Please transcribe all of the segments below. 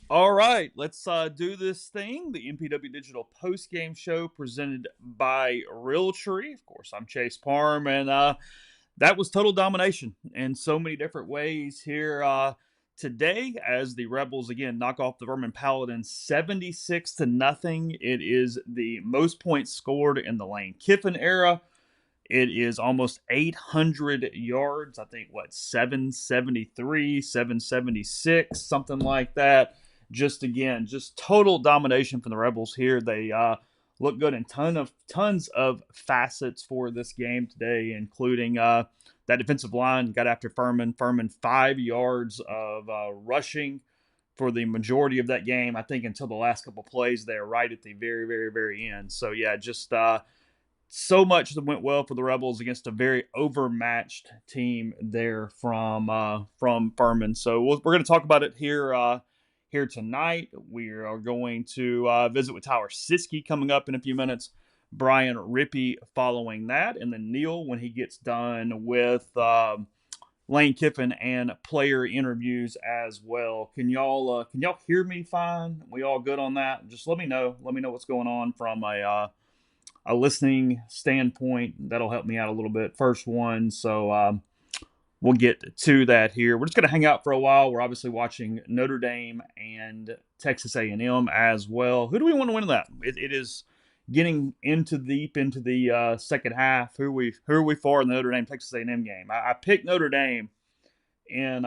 All right, let's do this thing. The MPW Digital Postgame Show presented by Realtree. Of course, I'm Chase Parham, and that was total domination in so many different ways here today as the Rebels again knock off the Furman Paladins 76 to nothing. It is the most points scored in the Lane Kiffin era. It is almost 800 yards. I think, 773, 776, something like that. Just again, just total domination from the Rebels here. They look good in tons of facets for this game today, including that defensive line got after Furman. Furman 5 yards of rushing for the majority of that game. I think until the last couple plays there, right at the very, very, very end. So yeah, just so much that went well for the Rebels against a very overmatched team there from Furman. So we're going to talk about it here tonight. We are going to visit with Tyler Siskey coming up in a few minutes. Brian Rippy following that, and then Neal when he gets done with Lane Kiffin and player interviews as well. Can y'all hear me fine? We all good on that? Just let me know. Let me know what's going on from a listening standpoint. That'll help me out a little bit. First one, so we'll get to that here. We're just going to hang out for a while. We're obviously watching Notre Dame and Texas A&M as well. Who do we want to win that? It is getting deep into the second half. Who are we for in the Notre Dame Texas A&M game? I picked Notre Dame in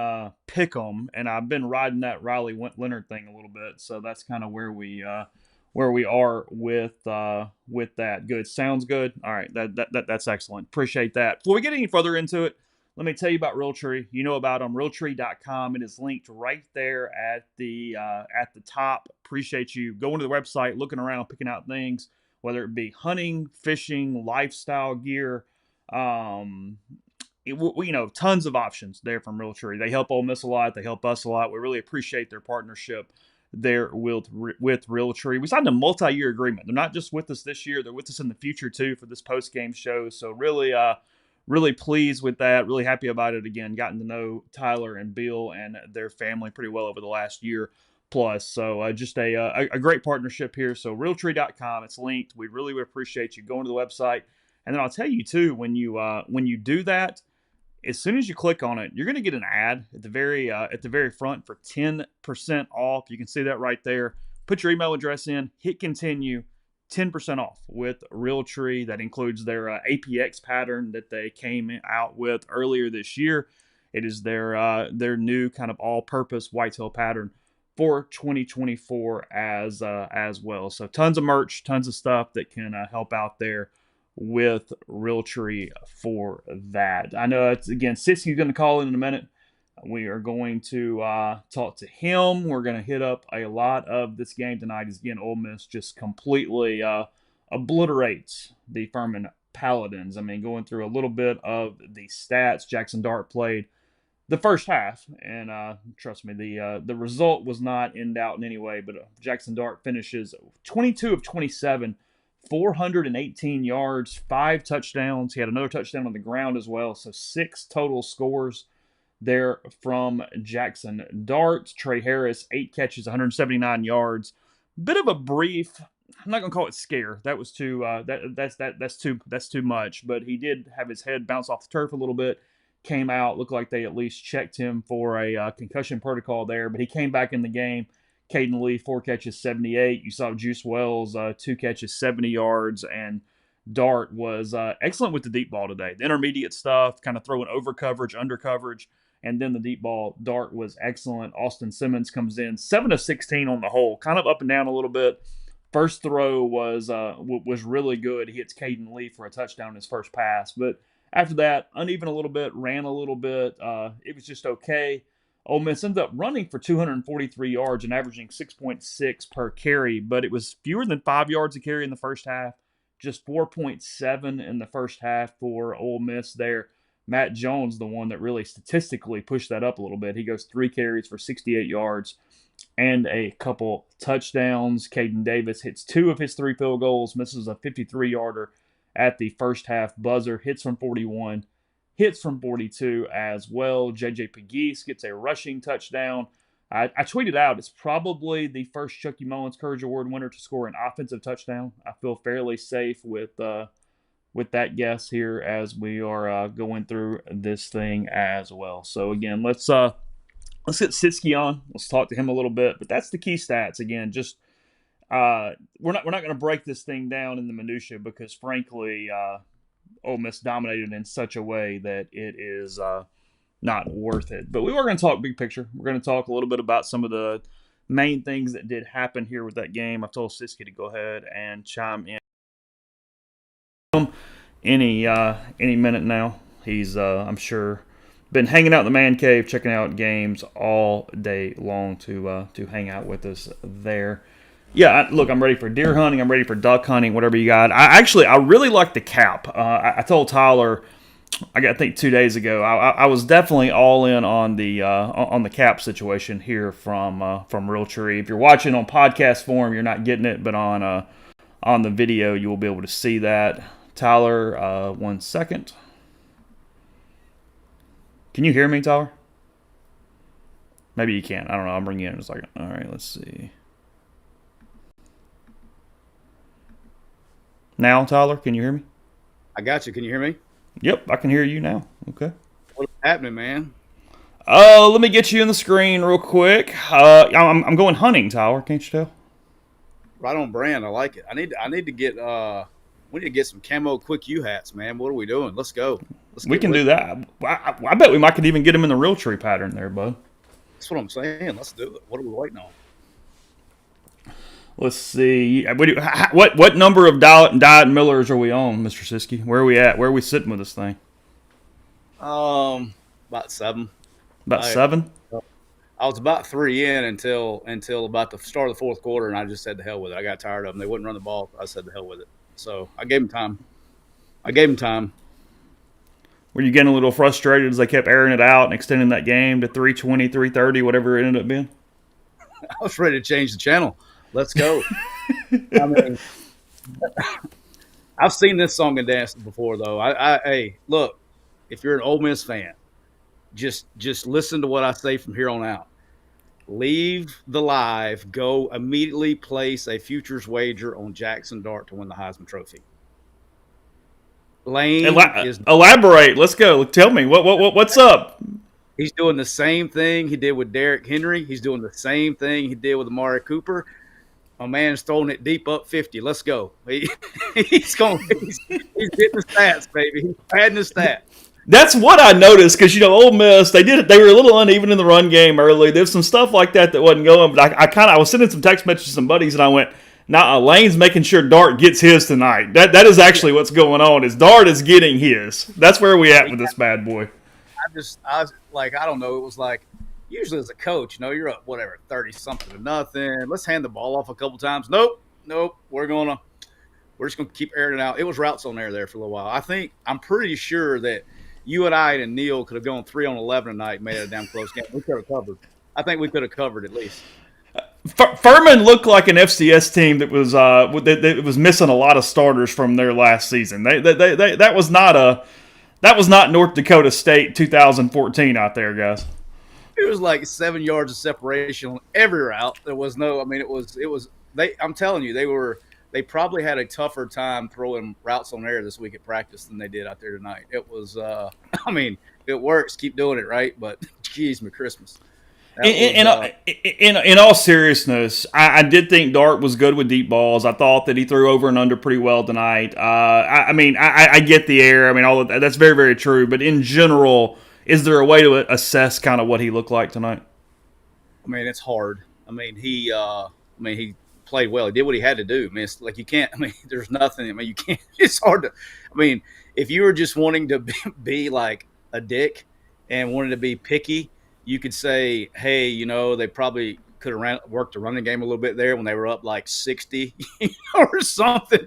Pick'em, and I've been riding that Riley Leonard thing a little bit. So that's kind of where we are with that. Good, sounds good. All right, that's excellent. Appreciate that. Before we get any further into it, let me tell you about Realtree. You know about them, Realtree.com. It is linked right there at the top. Appreciate you going to the website, looking around, picking out things, whether it be hunting, fishing, lifestyle gear. Tons of options there from Realtree. They help Ole Miss a lot. They help us a lot. We really appreciate their partnership there with Realtree. We signed a multi-year agreement. They're not just with us this year; they're with us in the future too for this post-game show. So really pleased with that. Really happy about it. Again, gotten to know Tyler and Bill and their family pretty well over the last year plus. So just a great partnership here. So Realtree.com, it's linked. We really would appreciate you going to the website. And then I'll tell you too, when you do that, as soon as you click on it, you're going to get an ad at the very front for 10% off. You can see that right there. Put your email address in, hit continue, 10% off with Realtree. That includes their APX pattern that they came out with earlier this year. It is their new kind of all-purpose whitetail pattern for 2024 as well. So tons of merch, tons of stuff that can help out there with Realtree for that. I know it's again, Sitsky's going to call in a minute. We are going to talk to him. We're going to hit up a lot of this game tonight. As again, Ole Miss just completely obliterates the Furman Paladins. I mean, going through a little bit of the stats. Jaxson Dart played the first half, and trust me, the result was not in doubt in any way. But Jaxson Dart finishes 22 of 27. 418 yards, 5 touchdowns. He had another touchdown on the ground as well. So 6 total scores there from Jaxson Dart. Trey Harris, 8 catches, 179 yards. Bit of a brief, I'm not gonna call it scare. That was too that's too much. But he did have his head bounce off the turf a little bit. Came out, looked like they at least checked him for a concussion protocol there. But he came back in the game. Caden Lee, 4 catches, 78. You saw Juice Wells, 2 catches, 70 yards. And Dart was excellent with the deep ball today. The intermediate stuff, kind of throwing over coverage, under coverage, and then the deep ball. Dart was excellent. Austin Simmons comes in 7 of 16 on the whole, kind of up and down a little bit. First throw was really good. He hits Caden Lee for a touchdown in his first pass. But after that, uneven a little bit, ran a little bit. It was just okay. Ole Miss ended up running for 243 yards and averaging 6.6 per carry, but it was fewer than 5 yards a carry in the first half, just 4.7 in the first half for Ole Miss there. Matt Jones, the one that really statistically pushed that up a little bit. He goes 3 carries for 68 yards and a couple touchdowns. Caden Davis hits 2 of his 3 field goals, misses a 53-yarder at the first half buzzer, hits from 41. Hits from 42 as well. J.J. Pegues gets a rushing touchdown. I tweeted out it's probably the first Chucky Mullins Courage Award winner to score an offensive touchdown. I feel fairly safe with that guess here as we are going through this thing as well. So again, let's get Sitsky on. Let's talk to him a little bit. But that's the key stats. Again, just we're not going to break this thing down in the minutia because frankly, Ole Miss dominated in such a way that it is not worth it. But we were going to talk big picture. We're going to talk a little bit about some of the main things that did happen here with that game. I told Sitsky to go ahead and chime in any minute now. He's I'm sure been hanging out in the man cave, checking out games all day long to hang out with us there. Yeah, look, I'm ready for deer hunting. I'm ready for duck hunting. Whatever you got. I really like the cap. I told Tyler, I think 2 days ago, I was definitely all in on the cap situation here from Realtree. If you're watching on podcast form, you're not getting it, but on the video, you will be able to see that. Tyler, 1 second. Can you hear me, Tyler? Maybe you can't. I don't know. I'll bring you in a second. All right, let's see. Now, Tyler, can you hear me? I got you. Can you hear me? Yep, I can hear you now. Okay. What's happening, man? Let me get you in the screen real quick. I'm going hunting, Tyler. Can't you tell? Right on brand. I like it. I need to get we need to get some camo quick U hats, man. What are we doing? Let's go. We can do that. I bet we could even get them in the Realtree pattern there, bud. That's what I'm saying. Let's do it. What are we waiting on? Let's see. What number of Diet Millers are we on, Mr. Siskey? Where are we at? Where are we sitting with this thing? About 7. About 7? I was about 3 in until about the start of the fourth quarter, and I just said the hell with it. I got tired of them. They wouldn't run the ball. I said the hell with it. So I gave them time. Were you getting a little frustrated as they kept airing it out and extending that game to 3:20, 3:30, whatever it ended up being? I was ready to change the channel. Let's go. I mean, I've seen this song and dance before, though. Hey, look, if you're an Ole Miss fan, just listen to what I say from here on out. Leave the live. Go immediately place a futures wager on Jaxson Dart to win the Heisman Trophy. Elaborate. Let's go. Tell me what's up. He's doing the same thing he did with Derrick Henry. He's doing the same thing he did with Amari Cooper. My man's throwing it deep up 50. Let's go. He's getting the stats, baby. He's padding the stats. That's what I noticed because Ole Miss they were a little uneven in the run game early. There's some stuff like that wasn't going, but I was sending some text messages to some buddies and I went, "Nah, Lane's making sure Dart gets his tonight." That is actually what's going on. Is Dart is getting his. That's where we at with this bad boy. I was like, I don't know. It was like, usually as a coach, you're up 30-something to nothing. Let's hand the ball off a couple times. Nope. We're just gonna keep airing it out. It was routes on there for a little while. I'm pretty sure that you and I and Neal could have gone 3 on 11 tonight and made it a damn close game. We could have covered. I think we could have covered at least. Furman looked like an FCS team that was missing a lot of starters from their last season. That was not North Dakota State 2014 out there, guys. It was like 7 yards of separation on every route. There was no. I mean, it was. I'm telling you, they probably had a tougher time throwing routes on air this week at practice than they did out there tonight. It was. I mean, it works. Keep doing it, right? But geez, McChristmas. In all seriousness, I did think Dart was good with deep balls. I thought that he threw over and under pretty well tonight. I get the air. I mean, all of that, that's very, very true. But in general, is there a way to assess kind of what he looked like tonight? I mean, it's hard. I mean, he played well. He did what he had to do. I mean, it's like you can't. I mean, there's nothing. I mean, you can't. It's hard to. I mean, if you were just wanting to be like a dick and wanted to be picky, you could say, hey, they probably could have worked the running game a little bit there when they were up like 60 or something,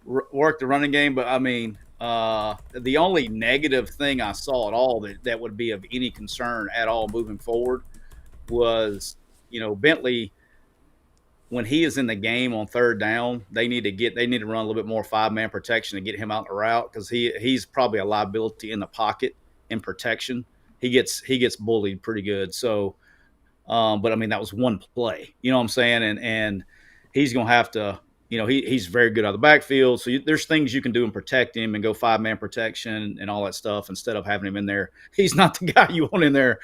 worked the running game. But, I mean, the only negative thing I saw at all that would be of any concern at all moving forward was, Bentley, when he is in the game on third down, they need to run a little bit more 5-man protection to get him out the route because he's probably a liability in the pocket in protection. He gets bullied pretty good. So But I mean, that was one play. You know what I'm saying? And he's going to have to. He's very good out of the backfield. So there's things you can do and protect him and go 5-man protection and all that stuff instead of having him in there. He's not the guy you want in there.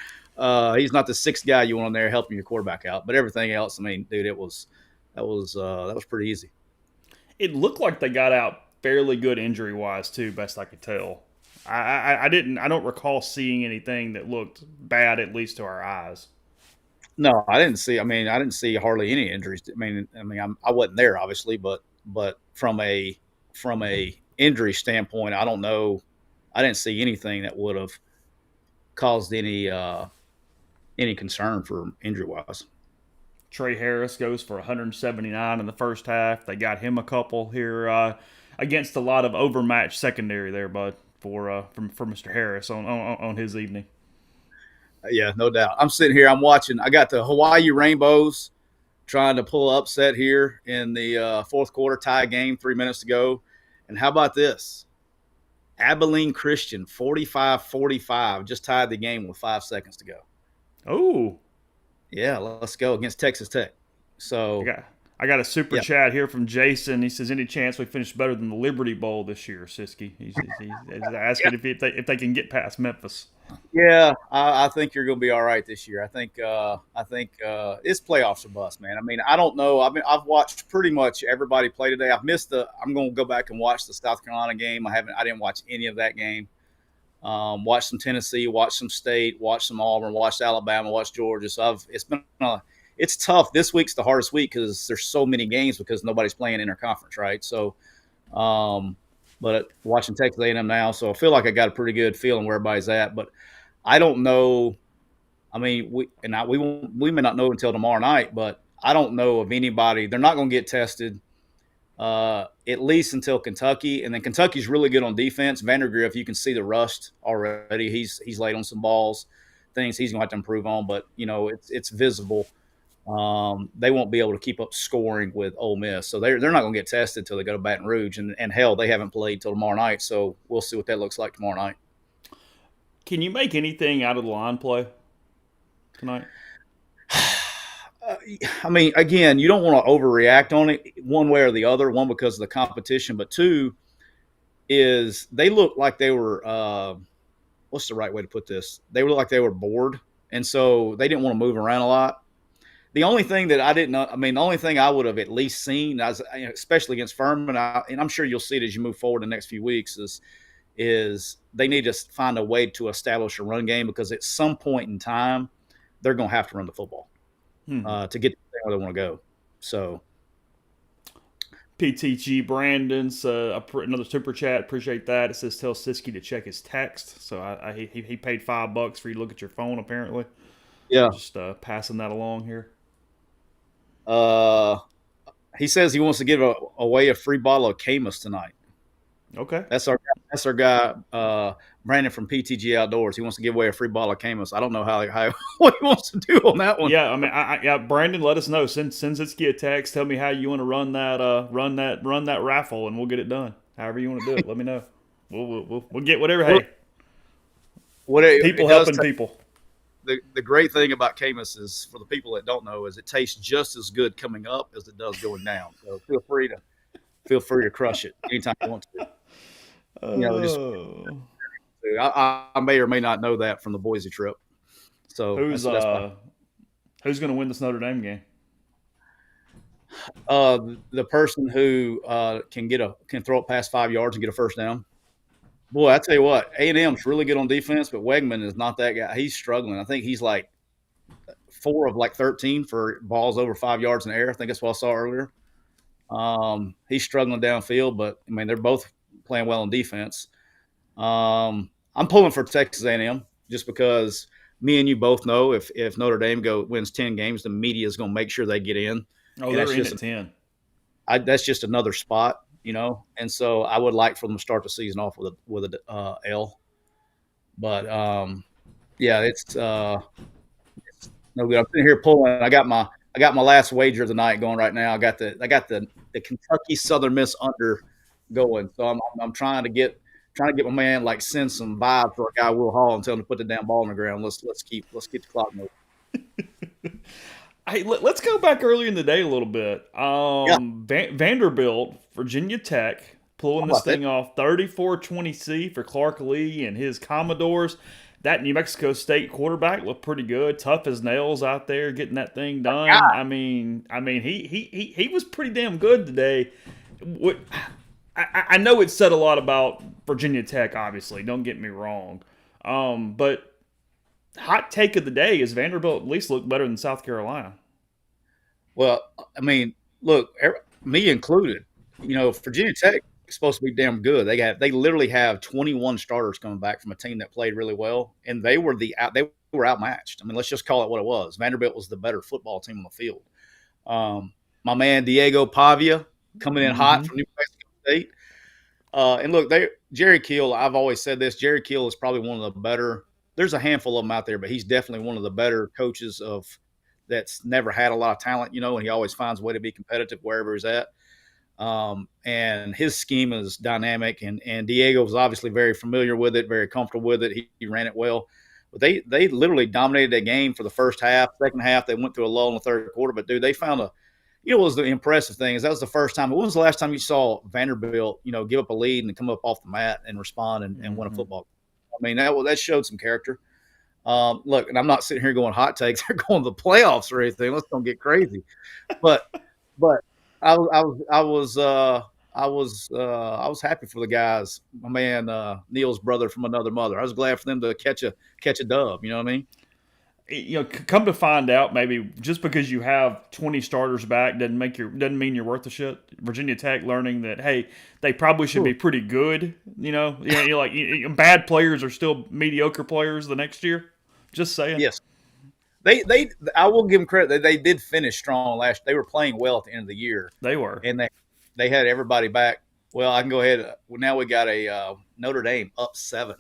He's not the sixth guy you want in there helping your quarterback out. But everything else, I mean, dude, that was pretty easy. It looked like they got out fairly good injury wise too, best I could tell. I don't recall seeing anything that looked bad, at least to our eyes. No, I didn't see. I mean, I didn't see hardly any injuries. I wasn't there, obviously, but from a injury standpoint, I don't know. I didn't see anything that would have caused any concern for injury wise. Trey Harris goes for 179 in the first half. They got him a couple here against a lot of overmatched secondary there, bud, for Mr. Harris on his evening. Yeah, no doubt. I'm sitting here. I'm watching. I got the Hawaii Rainbows trying to pull upset here in the fourth quarter, tie game, 3 minutes to go. And how about this? Abilene Christian, 45-45, just tied the game with 5 seconds to go. Oh. Yeah, let's go against Texas Tech. So I got a super chat here from Jason. He says, "Any chance we finish better than the Liberty Bowl this year, Siskey?" He's asking if they can get past Memphis. Yeah, I think you're going to be all right this year. I think it's playoffs or bust, man. I mean, I don't know. I've watched pretty much everybody play today. I'm going to go back and watch the South Carolina game. I didn't watch any of that game. Watched some Tennessee, watched some State, watched some Auburn, watched Alabama, watched Georgia. So it's tough. This week's the hardest week because there's so many games because nobody's playing interconference, right? So, but watching Texas A&M now, so I feel like I got a pretty good feeling where everybody's at. But I don't know. I mean, we may not know until tomorrow night, but I don't know of anybody. They're not going to get tested. At least until Kentucky, and then Kentucky's really good on defense. Vanderbilt, you can see the rust already. He's laid on some balls, things he's gonna have to improve on, but it's visible. They won't be able to keep up scoring with Ole Miss, so they're not gonna get tested till they go to Baton Rouge, and hell, they haven't played till tomorrow night, so we'll see what that looks like tomorrow night. Can you make anything out of the line play tonight? I mean, again, you don't want to overreact on it one way or the other. One, because of the competition, but two, is they look like they were what's the right way to put this? They look like they were bored, and so they didn't want to move around a lot. The only thing that the only thing I would have at least seen, especially against Furman, and I'm sure you'll see it as you move forward in the next few weeks, is they need to find a way to establish a run game, because at some point in time, they're going to have to run the football. To get where they want to go. So PTG Brandon's another super chat. Appreciate that. It says, "Tell Siskey to check his text." So he paid $5 for you to look at your phone, apparently. Yeah. Just passing that along here. He says he wants to give away a free bottle of Camus tonight. Okay. That's our guy, Brandon from PTG Outdoors. He wants to give away a free bottle of Camus. I don't know how what he wants to do on that one. Yeah, I mean, Brandon, let us know. Send Sitsky a text. Tell me how you want to run that raffle, and we'll get it done. However you want to do it, let me know. We'll get whatever. Hey, people helping people. The great thing about Camus is, for the people that don't know, is it tastes just as good coming up as it does going down. So feel free to crush it anytime you want to. I may or may not know that from the Boise trip. So who's going to win this Notre Dame game? The person who can throw it past 5 yards and get a first down. Boy, I tell you what, A&M's really good on defense, but Wegman is not that guy. He's struggling. I think he's like 4 of 13 for balls over 5 yards in the air. I think that's what I saw earlier. He's struggling downfield, but I mean, they're both playing well on defense. I'm pulling for Texas A&M just because me and you both know if Notre Dame wins 10 games, the media is going to make sure they get in. Oh, they're in at 10. That's just another spot, and so I would like for them to start the season off with a L. But yeah, it's no good. I'm sitting here pulling. I got my last wager of the night going right now. I got the Kentucky Southern Miss under going. So I'm trying to get my man, send some vibe for a guy Will Hall and tell him to put the damn ball on the ground. Let's keep the clock moving. Hey, let's go back early in the day a little bit. Yeah, Vanderbilt, Virginia Tech, how pulling this about that? thing off 34-20C for Clark Lee and his Commodores. That New Mexico State quarterback looked pretty good, tough as nails out there, getting that thing done. He was pretty damn good today. What I know it said a lot about Virginia Tech. Obviously, don't get me wrong, but hot take of the day is Vanderbilt at least looked better than South Carolina. Well, I mean, look, me included. Virginia Tech is supposed to be damn good. They literally have 21 starters coming back from a team that played really well, and they were outmatched. I mean, let's just call it what it was. Vanderbilt was the better football team on the field. My man Diego Pavia coming in hot Mm-hmm. from New Mexico State. And look, Jerry Keel. I've always said this. Jerry Keel is probably one of the better. There's a handful of them out there, but he's definitely one of the better coaches of that's never had a lot of talent, and he always finds a way to be competitive wherever he's at. And his scheme is dynamic, and Diego was obviously very familiar with it, very comfortable with it. He ran it well. But they literally dominated that game for the first half. Second half, they went through a lull in the third quarter. But dude, they found what was the impressive thing is that was the first time. When was the last time you saw Vanderbilt, give up a lead and come up off the mat and respond and win a Mm-hmm. football? I mean, that showed some character. Look, and I'm not sitting here going hot takes. They're going to the playoffs or anything. Let's don't get crazy. But but I was happy for the guys. My man Neal's brother from another mother. I was glad for them to catch a dub. You know what I mean? Come to find out, maybe just because you have 20 starters back doesn't mean you're worth the shit. Virginia Tech learning that hey, they probably should be Ooh. pretty good. Bad players are still mediocre players the next year. Just saying, Yes, they I will give them credit. They did finish strong last. They were playing well at the end of the year, they were. and they had everybody back. Well, I can go ahead. Well, now we got a Notre Dame up 7.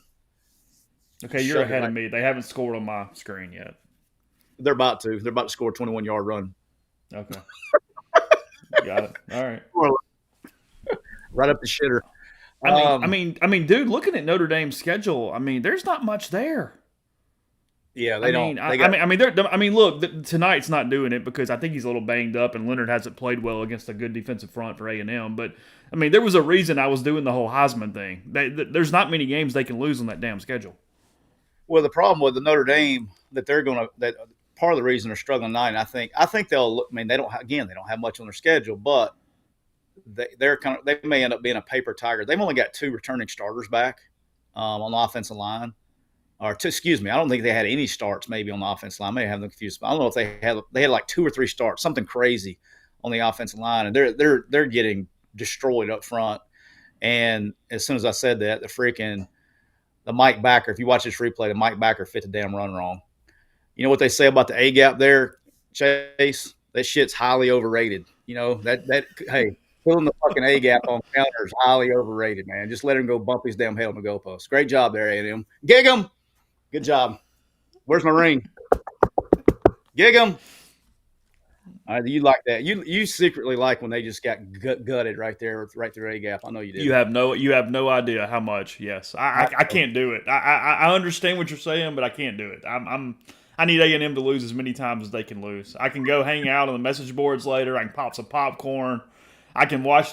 Okay, you're Shoved it ahead of right. me. They haven't scored on my screen yet. They're about to. They're about to score a 21-yard run. Okay, got it. All right. Right up the shitter. Dude, looking at Notre Dame's schedule, there's not much there. Yeah, they don't. They got. Look, tonight's not doing it because I think he's a little banged up, and Leonard hasn't played well against a good defensive front for A&M. But there was a reason I was doing the whole Heisman thing. There's not many games they can lose on that damn schedule. Well, the problem with the Notre Dame that they're going to that part of the reason they're struggling tonight. I think they'll. I mean, they don't. Again, they don't have much on their schedule, but they may end up being a paper tiger. They've only got 2 returning starters back on the offensive line. Or excuse me, I don't think they had any starts maybe on the offensive line. I may have them confused. But I don't know if they had like 2 or 3 starts, something crazy on the offensive line, and they're getting destroyed up front. And as soon as I said that, the Mike Backer, if you watch this replay, the Mike Backer fit the damn run wrong. You know what they say about the A gap there, Chase? That shit's highly overrated. That hey, filling the fucking A gap on counter is highly overrated, man. Just let him go bump his damn head on the goalpost. Great job there, A&M. Gig him. Good job. Where's my ring? Gig him. You like that? You secretly like when they just got gutted right there, right through A gap. I know you did. You have no idea how much. Yes, I can't do it. I understand what you're saying, but I can't do it. I need A&M to lose as many times as they can lose. I can go hang out on the message boards later. I can pop some popcorn. I can watch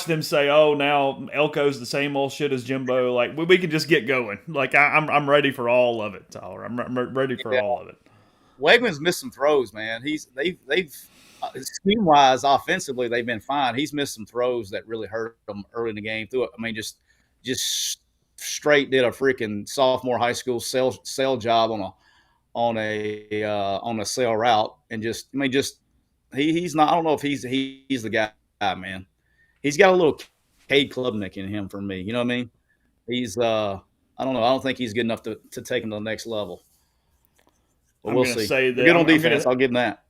them say, "Oh, now Elko's the same old shit as Jimbo." Like we can just get going. Like I'm ready for all of it, Tyler. I'm ready for Yeah. all of it. Wegman's missed some throws, man. They've scheme wise offensively they've been fine. He's missed some throws that really hurt them early in the game. Just straight did a freaking sophomore high school sale job on a sale route, and he's not. I don't know if he's the guy, man. He's got a little Cade Klubnik in him for me. You know what I mean? He's I don't know. I don't think he's good enough to take him to the next level. But I'm we'll gonna see. say They're that good on defense. I'll give them that.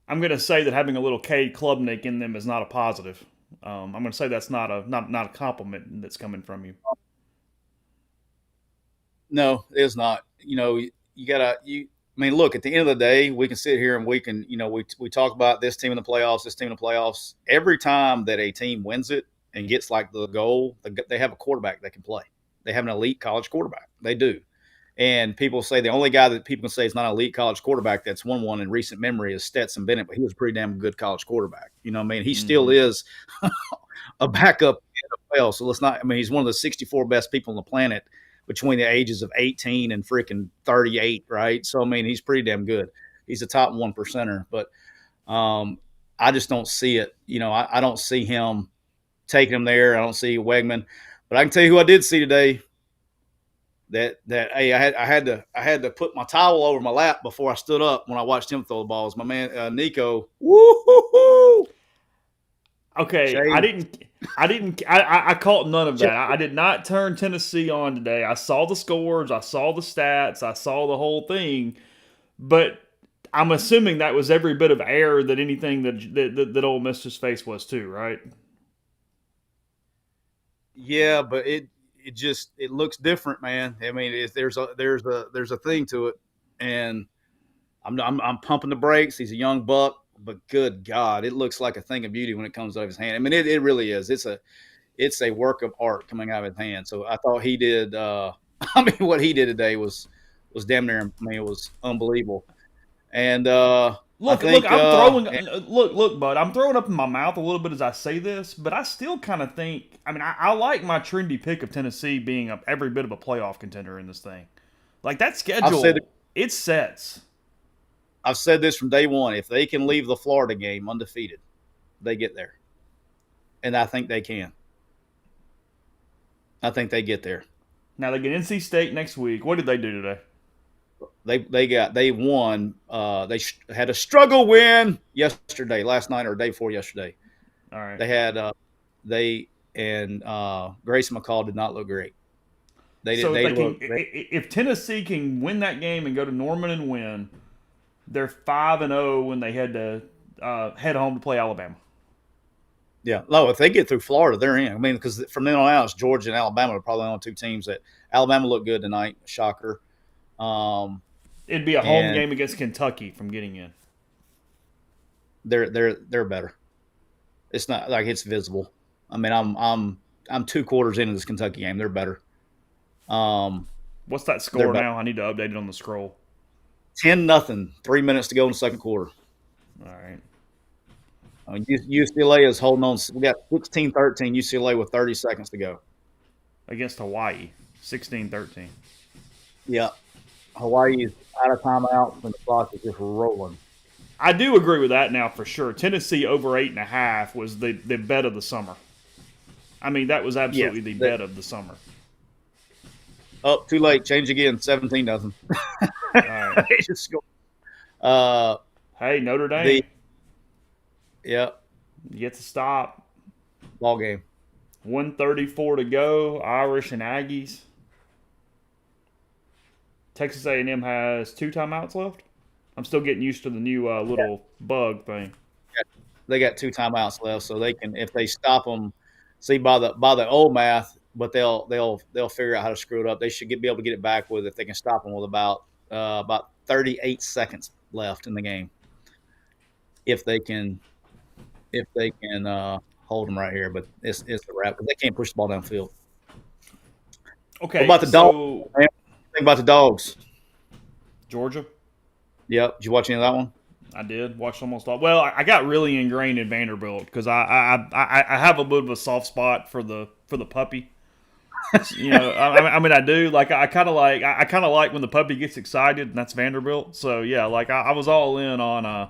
I'm gonna say that having a little Cade Klubnik in them is not a positive. I'm gonna say that's not a compliment that's coming from you. No, it's not. You gotta. I mean, look. At the end of the day, we can sit here and we can. We talk about this team in the playoffs. This team in the playoffs. Every time that a team wins it and gets like the goal, they have a quarterback that can play. They have an elite college quarterback. They do. And people say the only guy that people can say is not an elite college quarterback that's won one in recent memory is Stetson Bennett, but he was a pretty damn good college quarterback. You know what I mean? He still is a backup in the NFL. So let's not – I mean, he's one of the 64 best people on the planet between the ages of 18 and freaking 38, right? So, I mean, he's pretty damn good. He's a top 1%er. But I just don't see it. You know, I don't see him taking him there. I don't see Wegman. But I can tell you who I did see today. That hey, I had to put my towel over my lap before I stood up when I watched him throw the balls. My man Nico, woo-hoo-hoo. Okay, Shame. I caught none of that. I did not turn Tennessee on today. I saw the scores, I saw the stats, I saw the whole thing, but I'm assuming that was every bit of air that anything that Ole Miss's face was too, right? Yeah, but it looks different, man. I mean, there's a thing to it, and I'm pumping the brakes. He's a young buck, but good God, it looks like a thing of beauty when it comes out of his hand. I mean, it really is. It's a work of art coming out of his hand. So I thought he did. I mean, what he did today was damn near. I mean, it was unbelievable. And Look, I think, look, bud. I'm throwing up in my mouth a little bit as I say this, but I still kind of think. I mean, I like my trendy pick of Tennessee being every bit of a playoff contender in this thing. Like that schedule, it sets. I've said this from day one. If they can leave the Florida game undefeated, they get there, and I think they can. I think they get there. Now they get NC State next week. What did they do today? They won. They had a struggle win last night or day before yesterday. All right. They had Grayson McCall did not look great. If Tennessee can win that game and go to Norman and win, they're 5-0 when they head to head home to play Alabama. Yeah, no. If they get through Florida, they're in. I mean, because from then on out, it's Georgia and Alabama are probably the only two teams that Alabama looked good tonight. Shocker. It'd be a home game against Kentucky from getting in. They're better. It's not like it's visible. I mean, I'm 2 quarters into this Kentucky game. They're better. What's that score now? I need to update it on the scroll. 10-0. 3 minutes to go in the second quarter. All right. UCLA is holding on. We got 16-13 UCLA with 30 seconds to go. Against Hawaii, 16-13. Yeah. Hawaii is out of timeouts and the clock is just rolling. I do agree with that now for sure. Tennessee over 8.5 was the bet of the summer. I mean, that was absolutely the bet of the summer. Oh, too late. Change again. 17-0. All right. Hey, Notre Dame. You get to stop. Ball game. 1:34 to go. Irish and Aggies. Texas A&M has 2 timeouts left. I'm still getting used to the new little bug thing. They got 2 timeouts left, so they can, if they stop them, see by the old math, but they'll figure out how to screw it up. They should be able to get it back with if they can stop them with about 38 seconds left in the game. If they can hold them right here, but it's a wrap because they can't push the ball downfield. Okay. What about the Dogs? Think about the Dogs. Georgia. Yep. Did you watch any of that one? I did. Watched almost all. Well, I got really ingrained in Vanderbilt because I have a bit of a soft spot for the puppy. You know, I mean, I do. Like, I kind of like when the puppy gets excited, and that's Vanderbilt. So yeah, like I was all in on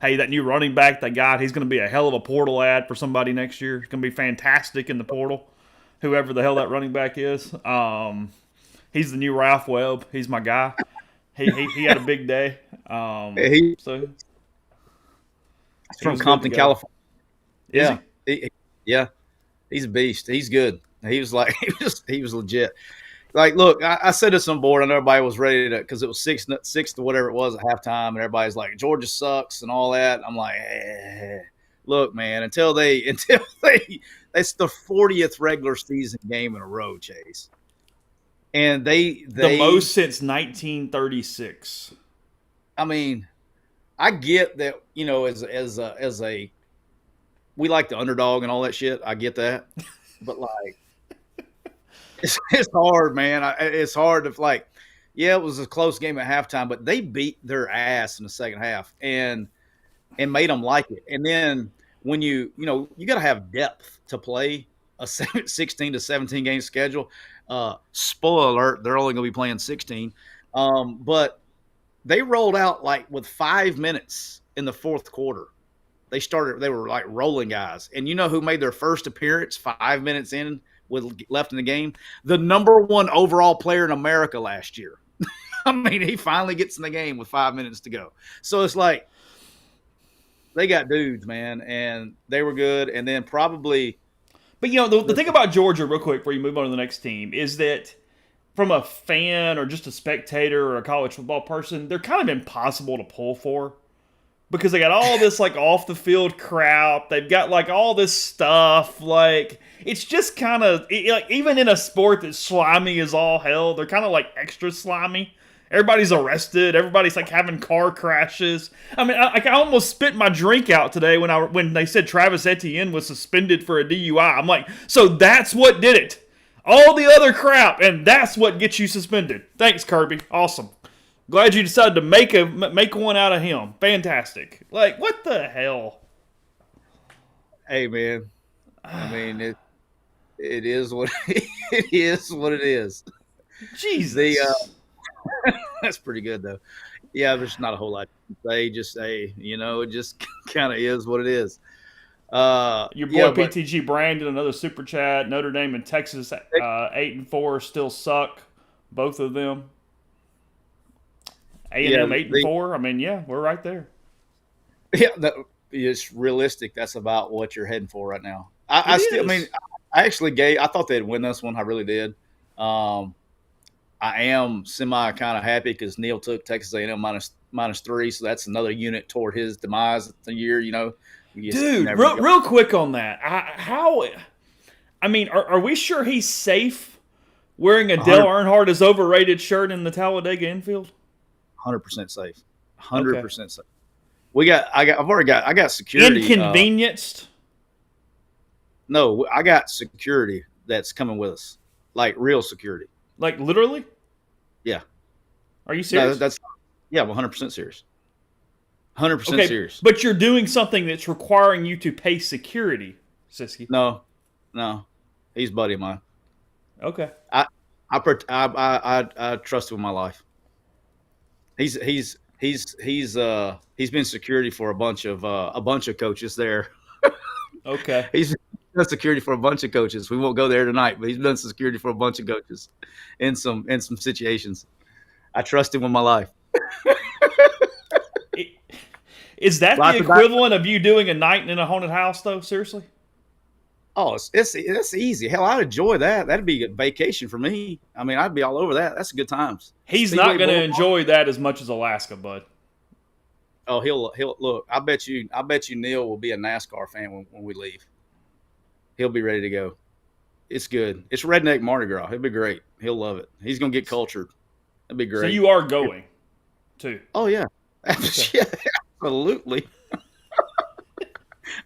hey, that new running back they got, he's going to be a hell of a portal ad for somebody next year. He's going to be fantastic in the portal, whoever the hell that running back is. He's the new Ralph Webb. He's my guy. He had a big day. He's from Compton, California. Yeah. Yeah. He's a beast. He's good. He was like he was legit. Like, look, I said this on board, and everybody was ready to, because it was six to whatever it was at halftime, and everybody's like, Georgia sucks and all that. I'm like, look, man, until they it's the 40th regular season game in a row, Chase, and they the most since 1936. I mean, I get that, you know, as a we like the underdog and all that shit. I get that, but like. It's hard, man. It's hard to, like, Yeah, it was a close game at halftime, but they beat their ass in the second half and made them like it. And then when you got to have depth to play a 16 to 17 game schedule. Spoiler alert, they're only going to be playing 16. But they rolled out like with 5 minutes in the fourth quarter. They were like rolling guys. And you know who made their first appearance 5 minutes in with left in the game? The number 1 overall player in America last year. I mean, he finally gets in the game with 5 minutes to go. So it's like they got dudes, man, and they were good. And then probably – But, the thing about Georgia, real quick, before you move on to the next team, is that from a fan or just a spectator or a college football person, they're kind of impossible to pull for. Because they got all this, like, off-the-field crap. They've got, like, all this stuff. Like, it's just kind of, like, even in a sport that's slimy as all hell, they're kind of, like, extra slimy. Everybody's arrested. Everybody's, like, having car crashes. I mean, I almost spit my drink out today when they said Travis Etienne was suspended for a DUI. I'm like, so that's what did it. All the other crap, and that's what gets you suspended. Thanks, Kirby. Awesome. Glad you decided to make one out of him. Fantastic. Like, what the hell? Hey, man. I mean, it is what it is. What it is. Jesus. That's pretty good though. Yeah, there's not a whole lot to say. Just say, it just kind of is what it is. Your boy PTG Brandon, another super chat. Notre Dame and Texas 8-4 still suck. Both of them. A&M 8-4. I mean, yeah, we're right there. Yeah, it's realistic. That's about what you're heading for right now. I thought they'd win this one. I really did. I am semi kind of happy because Neal took Texas A&M -3, so that's another unit toward his demise the year. Dude, real quick on that. Are we sure he's safe wearing a Dale Earnhardt is overrated shirt in the Talladega infield? 100% safe. 100% safe. I got security. Inconvenienced? No, I got security that's coming with us, like real security. Like literally? Yeah. Are you serious? I'm 100% serious. 100% serious. But you're doing something that's requiring you to pay security, Sitsky. No, he's a buddy of mine. Okay. I trust him with my life. He's been security for a bunch of coaches there. Okay. He's done security for a bunch of coaches. We won't go there tonight, but he's done security for a bunch of coaches in some situations. I trust him with my life. Is that the equivalent of you doing a night in a haunted house, though? Seriously? Oh, it's easy. Hell, I'd enjoy that. That'd be a vacation for me. I mean, I'd be all over that. That's good times. He's not going to enjoy that as much as Alaska, bud. Oh, he'll look. I bet you Neal will be a NASCAR fan when we leave. He'll be ready to go. It's good. It's redneck Mardi Gras. It'll be great. He'll love it. He's going to get cultured. It'll be great. So you are going, too? Oh, yeah. Okay. Yeah, absolutely.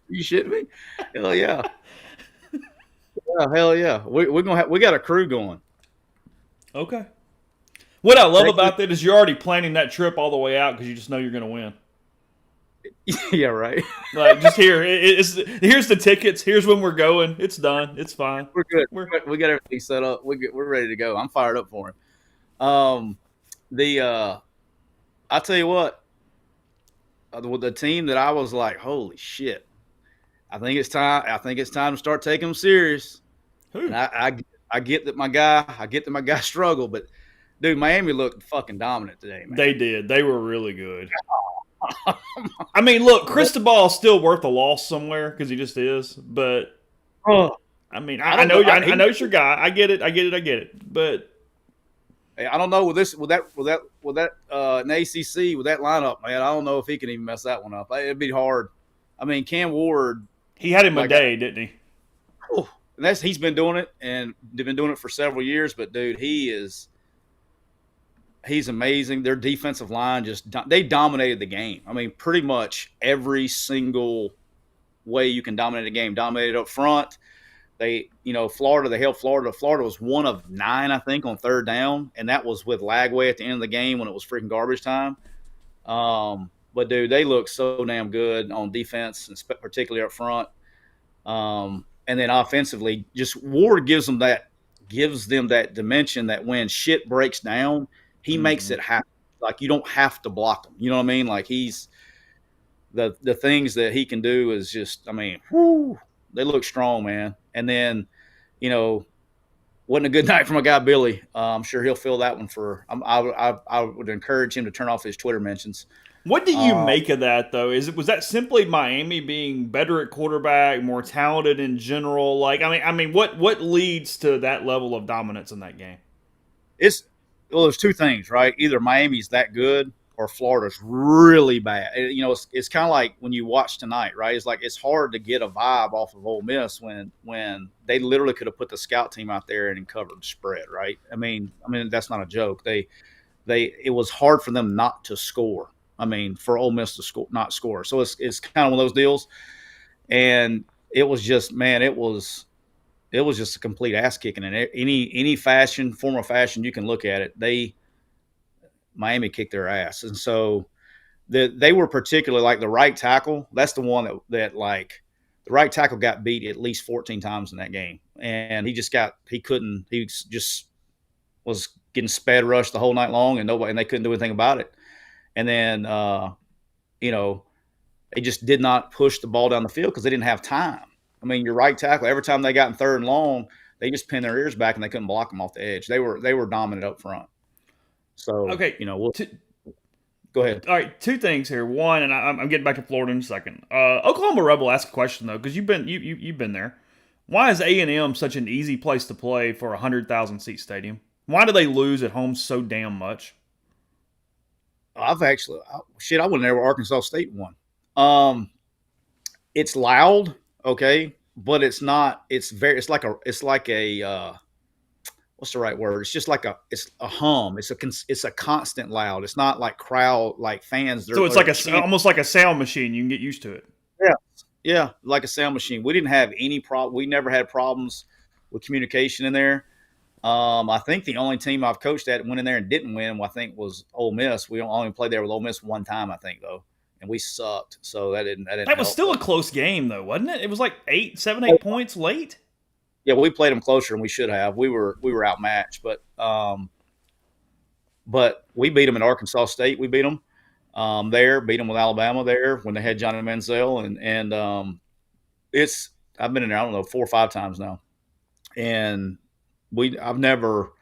You shitting me? Hell yeah. Yeah, hell yeah. We got a crew going. Okay. What I love about that is you're already planning that trip all the way out because you just know you're going to win. Yeah, right. Like, just here's the tickets. Here's when we're going. It's done. It's fine. We're good. We got everything set up. We're ready to go. I'm fired up for him. I'll tell you what. With the team that I was like, holy shit. I think it's time to start taking them serious. Who? And I get that my guy struggled, but dude, Miami looked fucking dominant today, man. They did. They were really good. I mean, look, Cristobal's still worth a loss somewhere because he just is. But I mean, I know it's your guy. I get it. But I don't know with that in ACC with that lineup, man. I don't know if he can even mess that one up. It'd be hard. I mean, Cam Ward. He had him a day, didn't he? Oh, and he's been doing it, and they've been doing it for several years. But dude, he's amazing. Their defensive line they dominated the game. I mean, pretty much every single way you can dominate a game. Dominated up front. Florida, they held Florida. Florida was 1 of 9, I think, on third down, and that was with Lagway at the end of the game when it was freaking garbage time. But dude, they look so damn good on defense, and particularly up front. And then offensively, just Ward gives them that dimension that when shit breaks down, he makes it happen. Like, you don't have to block him. You know what I mean? Like, he's the things that he can do is just, I mean, whoo, they look strong, man. And then, wasn't a good night for my guy Billy. I'm sure he'll feel that one I would encourage him to turn off his Twitter mentions. What do you make of that, though? Was that simply Miami being better at quarterback, more talented in general? Like, I mean, what leads to that level of dominance in that game? There's two things, right? Either Miami's that good or Florida's really bad. It's kind of like when you watch tonight, right? It's like it's hard to get a vibe off of Ole Miss when they literally could have put the scout team out there and covered the spread, right? I mean that's not a joke. It was hard for them not to score. I mean, for Ole Miss to not score. So it's kind of one of those deals. And it was just, man, it was just a complete ass kicking in any form of fashion you can look at it. Miami kicked their ass. And so they were particularly like the right tackle. That's the one that like the right tackle got beat at least 14 times in that game. And he just was getting sped rushed the whole night long, and they couldn't do anything about it. And then, they just did not push the ball down the field because they didn't have time. I mean, your right tackle, every time they got in third and long, they just pinned their ears back and they couldn't block them off the edge. They were dominant up front. So, okay, go ahead. All right, two things here. One, and I'm getting back to Florida in a second. Oklahoma Rebel asked a question though, because you've been there. Why is A&M such an easy place to play for a 100,000 seat stadium? Why do they lose at home so damn much? I went there where Arkansas State won. It's loud, okay, but it's not. It's like a. What's the right word? It's just like it's a hum. It's a constant loud. It's not like crowd, like fans. So it's almost like a sound machine. You can get used to it. Yeah, like a sound machine. We didn't have any problem. We never had problems with communication in there. I think the only team I've coached at went in there and didn't win, I think, was Ole Miss. We only played there with Ole Miss one time, I think, though, and we sucked. So that didn't. That was still a close game, though, wasn't it? It was like 8 points late. Yeah, we played them closer than we should have. We were outmatched, but we beat them at Arkansas State. We beat them there. Beat them with Alabama there when they had Johnny Manziel, and I've been in there, I don't know, 4 or 5 times now, and I never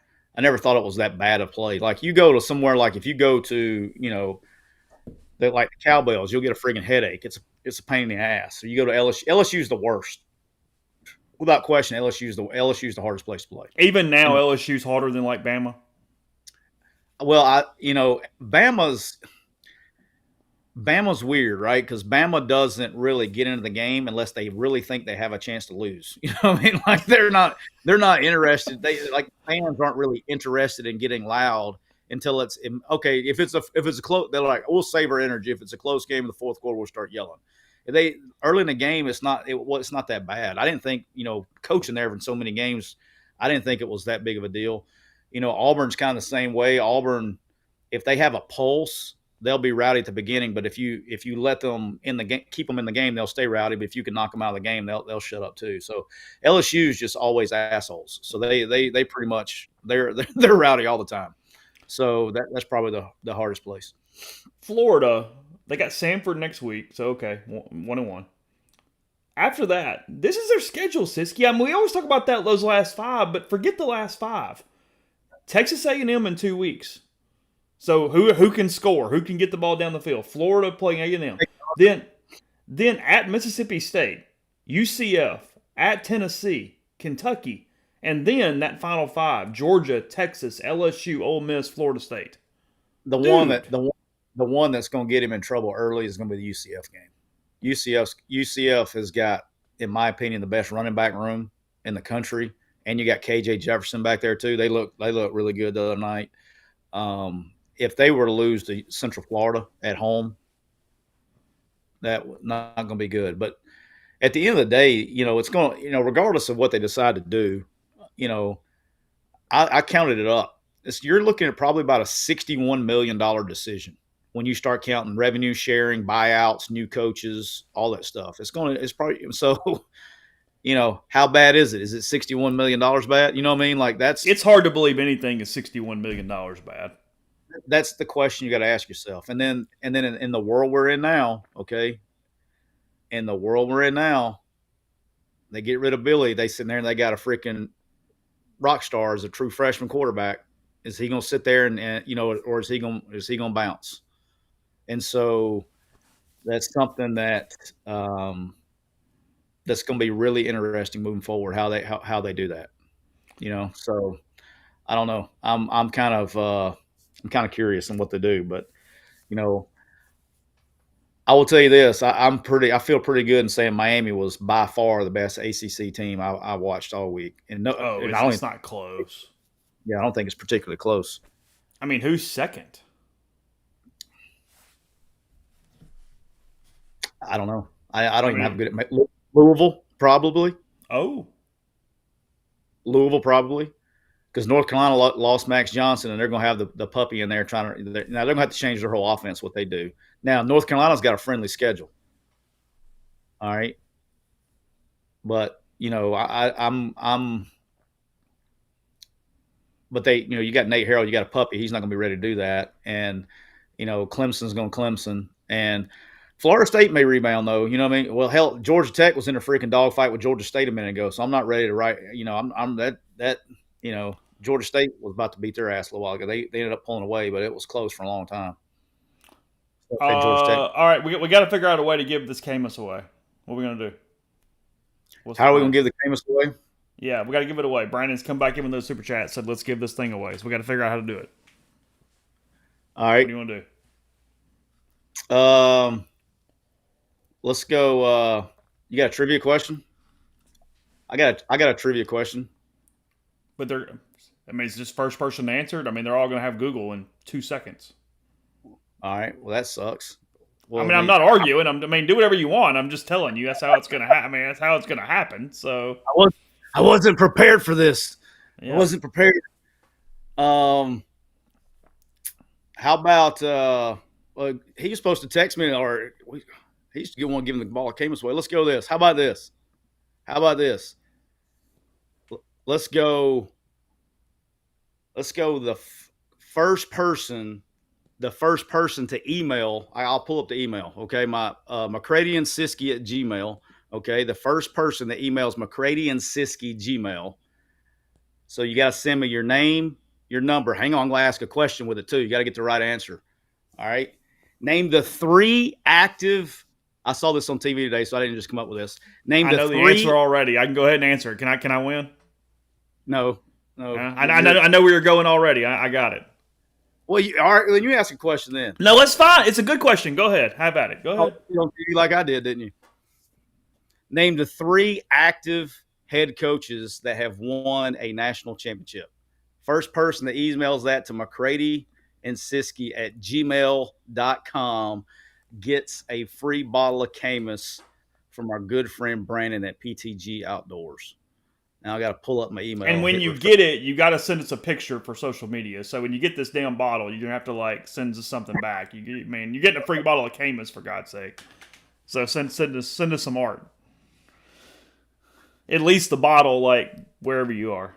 thought it was that bad a play. Like, you go to somewhere, like if you go to, like the Cowbells, you'll get a friggin' headache. It's a pain in the ass. So you go to LSU. LSU's the worst. Without question, LSU's the hardest place to play. Even now, LSU's harder than like Bama? Well, Bama's weird, right? Because Bama doesn't really get into the game unless they really think they have a chance to lose. You know what I mean? Like, they're not interested. Fans aren't really interested in getting loud until it's okay. If it's a close, they're like, we'll save our energy. If it's a close game in the fourth quarter, we'll start yelling. Early in the game, it's not that bad. I didn't think, coaching there in so many games, I didn't think it was that big of a deal. Auburn's kind of the same way. Auburn, if they have a pulse, they'll be rowdy at the beginning, but if you let them in the game, keep them in the game, they'll stay rowdy. But if you can knock them out of the game, they'll shut up too. So LSU's just always assholes. So they pretty much they're rowdy all the time. So that's probably the hardest place. Florida, they got Samford next week. So okay, 1-1. After that, this is their schedule, Sitsky. I mean, we always talk about those last 5, but forget the last 5. Texas A&M in 2 weeks. So who can score? Who can get the ball down the field? Florida playing A&M. Then at Mississippi State, UCF, at Tennessee, Kentucky, and then that final 5: Georgia, Texas, LSU, Ole Miss, Florida State. The one that's going to get him in trouble early is going to be the UCF game. UCF has got, in my opinion, the best running back room in the country, and you got KJ Jefferson back there too. They look really good the other night. If they were to lose to Central Florida at home, that not going to be good. But at the end of the day, it's going to, regardless of what they decide to do, you know, I counted it up. You're looking at probably about a $61 million decision when you start counting revenue sharing, buyouts, new coaches, all that stuff. It's probably so. How bad is it? Is it $61 million bad? You know what I mean? Like It's hard to believe anything is $61 million bad. That's the question you got to ask yourself. And then in the world we're in now, okay, in the world we're in now, they get rid of Billy. They sit there and they got a freaking rock star as a true freshman quarterback. Is he going to sit there and or is he going to bounce? And so that's something that that's going to be really interesting moving forward. How they do that, So I don't know. I'm kind of curious on what to do, but I will tell you this: I feel pretty good in saying Miami was by far the best ACC team I watched all week. And it's not close. Yeah, I don't think it's particularly close. I mean, who's second? I don't know. I don't even have a good Louisville probably. Oh, Louisville probably. Because North Carolina lost Max Johnson, and they're going to have the puppy in there now they're going to have to change their whole offense, what they do. Now, North Carolina's got a friendly schedule. All right. But, but you got Nate Harrell, you got a puppy. He's not going to be ready to do that. And, Clemson's going to Clemson. And Florida State may rebound, though. You know what I mean? Well, hell, Georgia Tech was in a freaking dogfight with Georgia State a minute ago, so I'm not ready to write. Georgia State was about to beat their ass a little while ago. They ended up pulling away, but it was close for a long time. All right, we got to figure out a way to give this Camus away. What are we going to do? How are we going to give the Camus away? Yeah, we got to give it away. Brandon's come back in with those super chats, said let's give this thing away. So we got to figure out how to do it. All right. What do you want to do? Let's go. You got a trivia question? I got a trivia question. But it's just first person to answer it. I mean, they're all going to have Google in 2 seconds. All right. Well, that sucks. Well, I'm not arguing. Do whatever you want. I'm just telling you that's how it's going to happen. That's how it's going to happen. So I wasn't prepared for this. Yeah. I wasn't prepared. How about he was supposed to text me, or he used to want to give him the ball. Came his way. Let's go this. How about this? Let's go the first person to email. I'll pull up the email. Okay. My Mccrady and Sitsky at Gmail. Okay. The first person that emails Mccrady and Sitsky Gmail. So you got to send me your name, your number. Hang on. I'm going to ask a question with it too. You got to get the right answer. All right. Name the 3 active. I saw this on TV today, so I didn't just come up with this. I know the answer already. I can go ahead and answer it. Can I win? No. I know where you're going already. I got it. Well, all right. Then you ask a question then. No, it's fine. It's a good question. Go ahead. Have at it. Go ahead. You don't do like I did, didn't you? Name the 3 active head coaches that have won a national championship. First person that emails that to Mccrady and Sitsky at gmail.com gets a free bottle of Camus from our good friend Brandon at PTG Outdoors. Now I got to pull up my email. And when you get it, you got to send us a picture for social media. So when you get this damn bottle, you're gonna have to send us something back. You're getting a free bottle of Camus for God's sake. So send us some art. At least the bottle, wherever you are.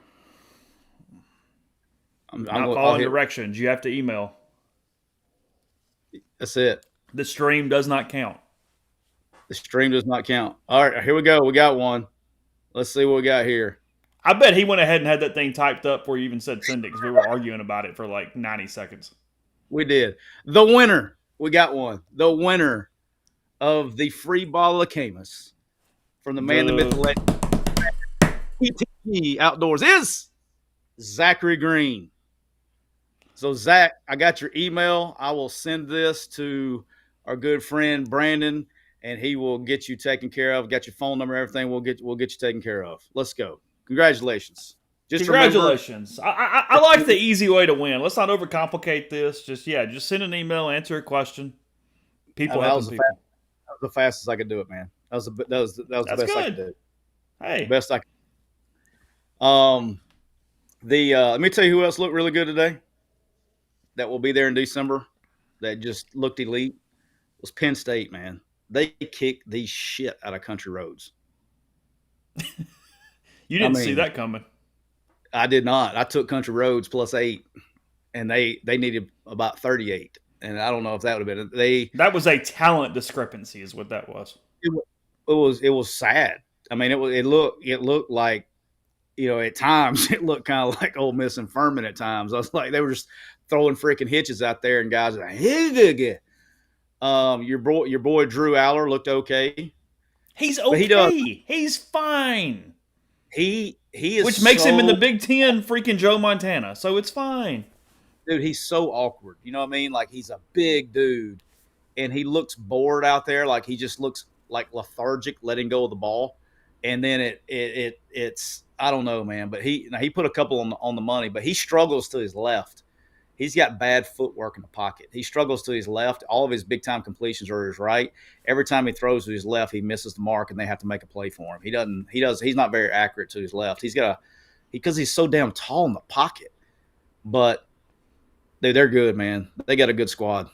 I'm not following directions. You have to email. That's it. The stream does not count. The stream does not count. All right, here we go. We got one. Let's see what we got here. I bet he went ahead and had that thing typed up before you even said send it because we were arguing about it for 90 seconds. We did. The winner. We got one. The winner of the free bottle of Camus from the man, the myth, the legend, PTG Outdoors is Zachary Green. So, Zach, I got your email. I will send this to our good friend Brandon, and he will get you taken care of. Got your phone number, everything. We'll get you taken care of. Let's go. Congratulations. Congratulations. I like the easy way to win. Let's not overcomplicate this. Just send an email, answer a question. People helping people. That was the fastest I could do it, man. That was the That's best I could good. do. The Hey, best I could. Let me tell you who else looked really good today. That will be there in December. That just looked elite was Penn State. Man, they kicked the shit out of country roads. you I didn't see mean, that coming. I did not. I took country roads +8, and they needed about 38. And I don't know if that would have been they. That was a talent discrepancy, is what that was. It, it was sad. I mean, it looked like at times it looked kind of like Ole Miss and Furman at times. I was like they were just throwing freaking hitches out there, and guys are like, hey, good, good. Your boy Drew Aller looked okay, He's but he does okay. He's fine. he is Which makes him in the so Big Ten freaking Joe Montana. So it's fine. dude. He's so awkward. You know what I mean? Like he's a big dude, and he looks bored out there. Like he just looks like lethargic, letting go of the ball. And then it's I don't know, man. But he put a couple on the money, but he struggles to his left. He's got bad footwork in the pocket. He struggles to his left. All of his big time completions are his right. Every time he throws to his left, he misses the mark, and they have to make a play for him. He's not very accurate to his left. Because he's so damn tall in the pocket. But dude, they're good, man. They got a good squad.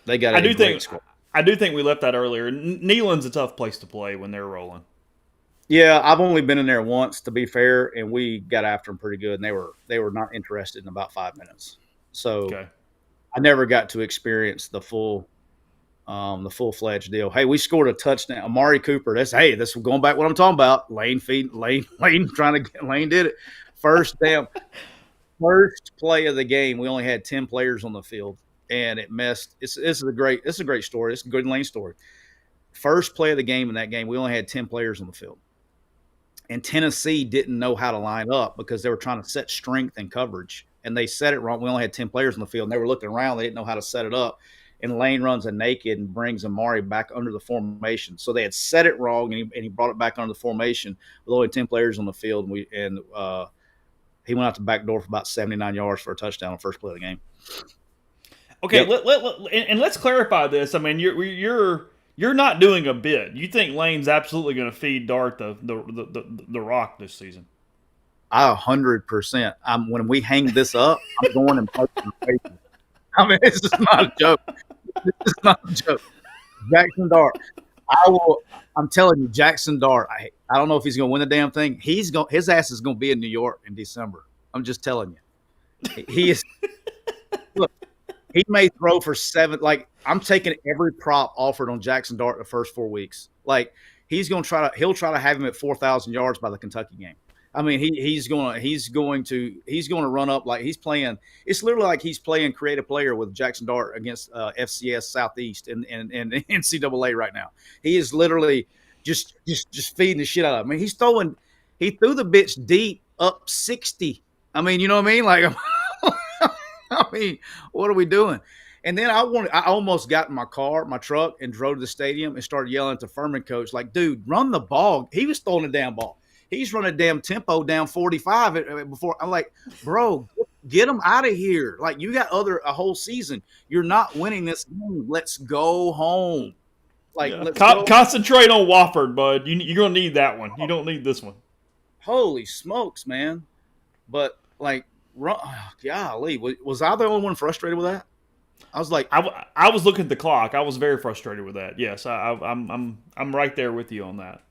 They got I a do great think squad. I do think we left that earlier. Neyland's a tough place to play when they're rolling. Yeah, I've only been in there once, to be fair, and we got after them pretty good, and they were not interested in about 5 minutes. So Okay. I never got to experience the full-fledged deal. Hey, we scored a touchdown. Amari Cooper. This is going back what I'm talking about. Lane trying to get Lane did it. First play of the game. We only had 10 players on the field, and it messed. This is a great story. It's a good Lane story. First play of the game in that game, we only had 10 players on the field. And Tennessee didn't know how to line up because they were trying to set strength and coverage. And they set it wrong. We only had 10 players on the field, and they were looking around. They didn't know how to set it up. And Lane runs a naked and brings Amari back under the formation. So they had set it wrong, and he brought it back under the formation with only 10 players on the field. And he went out the back door for about 79 yards for a touchdown on the first play of the game. Okay, Yep. and let's clarify this. I mean, you're not doing a bid. You think Lane's absolutely going to feed Dart the rock this season? 100%. When we hang this up, I'm going and posting the paper. I mean, this is not a joke. This is not a joke. Jaxson Dart. I'm telling you, Jaxson Dart. I don't know if he's going to win the damn thing. His ass is going to be in New York in December. I'm just telling you. He is. Look, he may throw for 7. Like I'm taking every prop offered on Jaxson Dart the first 4 weeks. Like he'll try to have him at 4,000 yards by the Kentucky game. I mean, he's going to run up like he's playing. It's literally like he's playing creative player with Jaxson Dart against FCS Southeast and NCAA right now. He is literally just feeding the shit out of him. I mean, he threw the bitch deep up 60. I mean, you know what I mean? Like, I mean, what are we doing? And then I almost got in my truck, and drove to the stadium and started yelling at the Furman coach, like, dude, run the ball. He was throwing a damn ball. He's running damn tempo down 45 before. I'm like, bro, get him out of here. Like, you got a whole season. You're not winning this game. Let's go home. Like, Yeah. let's go. Concentrate on Wofford, bud. You're going to need that one. You don't need this one. Holy smokes, man. But, like, golly, was I the only one frustrated with that? I was like, I was looking at the clock. I was very frustrated with that. Yes, I'm right there with you on that.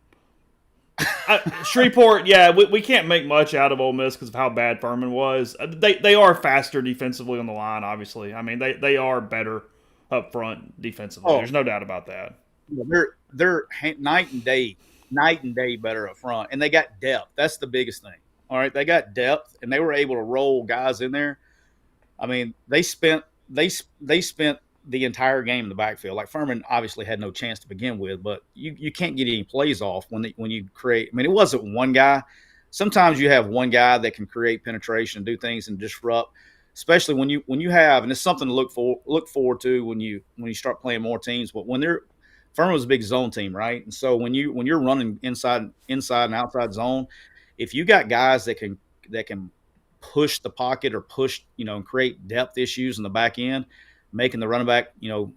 Shreveport, yeah, we can't make much out of Ole Miss because of how bad Furman was. They are faster defensively on the line, obviously. I mean, they are better up front defensively. There's no doubt about that. They're night and day better up front, and they got depth. That's the biggest thing. All right, they got depth, and they were able to roll guys in there. I mean, they spent the entire game in the backfield. Like Furman obviously had no chance to begin with, but you can't get any plays off when you create. I mean, it wasn't one guy. Sometimes you have one guy that can create penetration and do things and disrupt, especially when you have, and it's something to look forward to when you start playing more teams. But Furman was a big zone team, right? And so when you're running inside and outside zone, if you got guys that can push the pocket or push, and create depth issues in the back end, making the running back,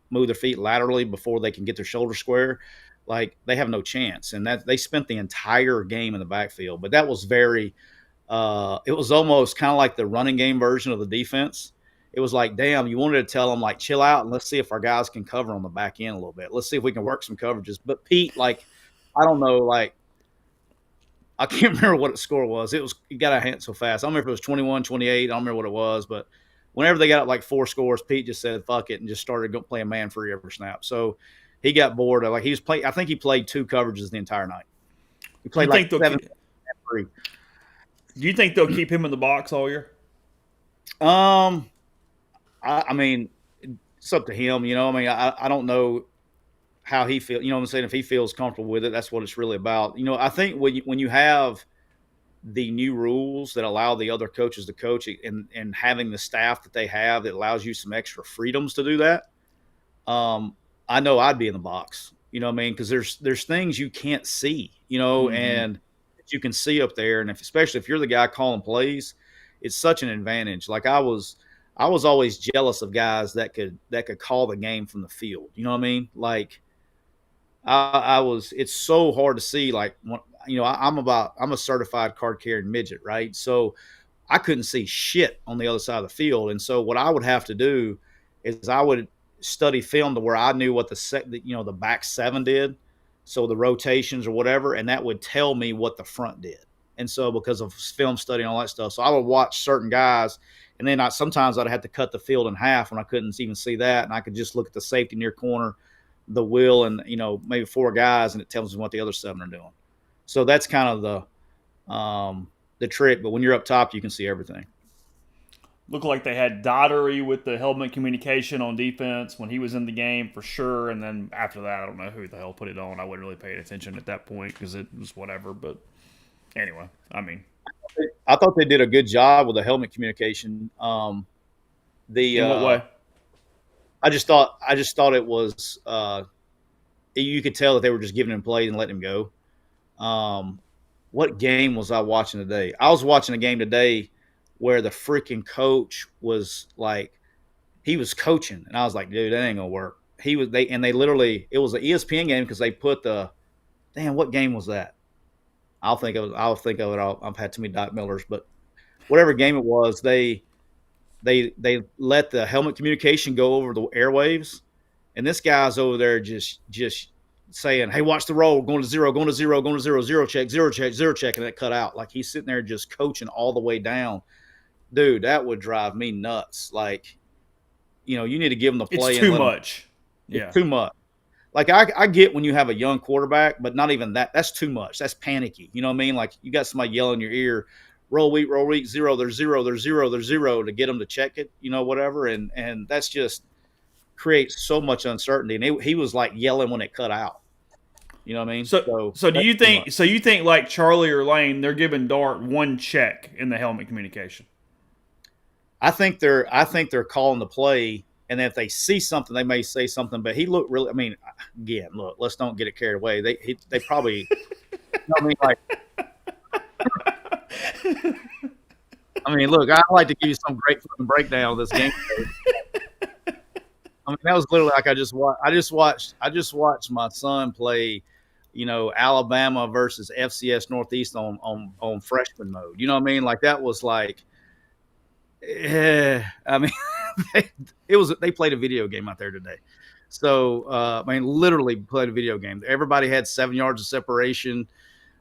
move their feet laterally before they can get their shoulder square, like they have no chance. And that they spent the entire game in the backfield. But that was very it was almost kind of like the running game version of the defense. It was like, damn, you wanted to tell them like, chill out and let's see if our guys can cover on the back end a little bit. Let's see if we can work some coverages. But Pete, like, I don't know, like I can't remember what the score was. It got out of hand so fast. I don't remember if it was 21, 28. I don't remember what it was, but whenever they got up like 4 scores, Pete just said fuck it and just started playing man free every snap. So he got bored. Like he was playing. I think he played 2 coverages the entire night. He Do you played like think they'll 7 keep, free. do you think they'll keep him in the box all year? Um, I mean, it's up to him. You know, I mean, I don't know how he feels. You know what I'm saying? If he feels comfortable with it, that's what it's really about. You know, I think when you have the new rules that allow the other coaches to coach and having the staff that they have that allows you some extra freedoms to do that. I know I'd be in the box, you know what I mean? Cause there's things you can't see, you know, and you can see up there. And especially if you're the guy calling plays, it's such an advantage. Like I was always jealous of guys that could call the game from the field. You know what I mean? Like it's so hard to see. Like, you know, I'm a certified card carrying midget, right? So I couldn't see shit on the other side of the field. And so what I would have to do is I would study film to where I knew what the back 7 did. So the rotations or whatever, and that would tell me what the front did. And so because of film study and all that stuff, so I would watch certain guys, and then sometimes I'd have to cut the field in half when I couldn't even see that, and I could just look at the safety near corner, the will, and maybe 4 guys, and it tells me what the other 7 are doing. So that's kind of the trick. But when you're up top, you can see everything. Looked like they had Daughtery with the helmet communication on defense when he was in the game for sure. And then after that, I don't know who the hell put it on. I wasn't really paying attention at that point because it was whatever. But anyway, I mean, I thought they did a good job with the helmet communication. In what way? I just thought it was you could tell that they were just giving him plays and letting him go. What game was I watching today? I was watching a game today where the freaking coach was like, he was coaching, and I was like, dude, that ain't gonna work. They literally, it was an ESPN game because they put what game was that? I'll think of it. I've had too many Doc Millers, but whatever game it was, they let the helmet communication go over the airwaves, and this guy's over there just saying, hey, watch the roll, going to zero, zero check, and it cut out. Like he's sitting there just coaching all the way down. Dude, that would drive me nuts. Like, you need to give them the play. It's too much. Yeah. It's too much. Like I get when you have a young quarterback, but not even that. That's too much. That's panicky. You know what I mean? Like you got somebody yelling in your ear, roll week, zero, there's zero to get them to check it, whatever. And that's just creates so much uncertainty. And he was like yelling when it cut out. You know what I mean? So do you think like Charlie or Lane, they're giving Dart 1 check in the helmet communication? I think they're calling the play, and if they see something, they may say something. But he looked really. I mean, again, look, let's don't get it carried away. They probably. Like. I mean, look, I'd like to give you some great fucking breakdown of this game. I mean, that was literally like I just watched my son play, Alabama versus FCS Northeast on freshman mode. You know what I mean? Like that was like. Yeah, I mean, they played a video game out there today. So, I mean, literally played a video game. Everybody had 7 yards of separation.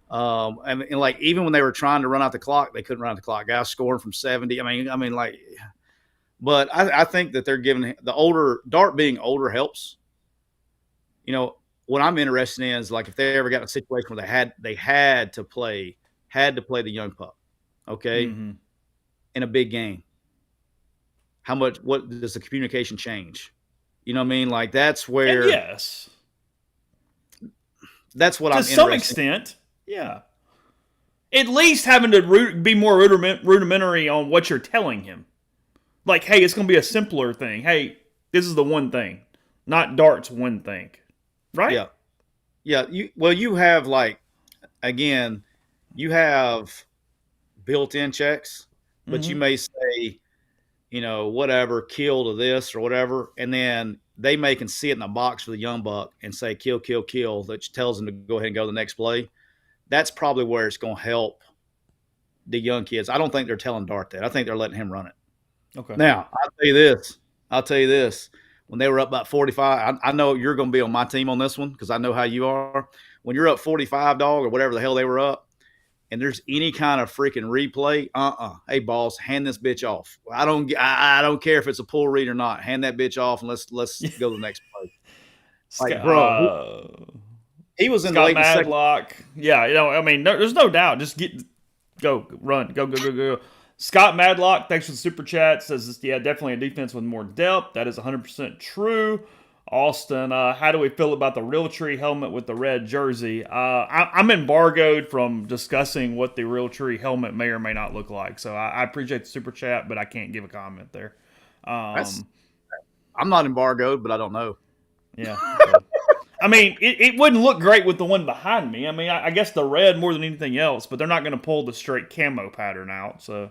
And like, even when they were trying to run out the clock, they couldn't run out the clock. Guys scoring from 70. I mean, like, but I think that they're giving Dart being older helps. What I'm interested in is like, if they ever got in a situation where they had to play the young pup. Okay. Mm-hmm. In a big game. What does the communication change? You know what I mean? Like that's where. And yes. That's what I'm interested in. To some extent, yeah. At least having to be more rudimentary on what you're telling him. Like, hey, it's going to be a simpler thing. Hey, this is the one thing. Not Dart's one thing. Right? Yeah. Yeah. You have again, you have built-in checks, but you may say, whatever, kill to this or whatever. And then they may can see it in the box for the young buck and say kill, kill, kill, that tells them to go ahead and go to the next play. That's probably where it's going to help the young kids. I don't think they're telling Dart that. I think they're letting him run it. Okay. Now, I'll tell you this. When they were up about 45, I know you're going to be on my team on this one because I know how you are. When you're up 45, dog, or whatever the hell they were up, and there's any kind of freaking replay, hey, boss, hand this bitch off. I don't care if it's a pull read or not. Hand that bitch off and let's go to the next play. Like, bro, he was in Scott the late Madlock. Yeah, I mean, there's no doubt. Just run, go. Scott Madlock, thanks for the super chat. Says, yeah, definitely a defense with more depth. That is 100% true. Austin, how do we feel about the Realtree helmet with the red jersey? I'm embargoed from discussing what the Realtree helmet may or may not look like. So I appreciate the super chat, but I can't give a comment there. I'm not embargoed, but I don't know. Yeah. I mean, it wouldn't look great with the one behind me. I mean, I guess the red more than anything else, but they're not going to pull the straight camo pattern out. So,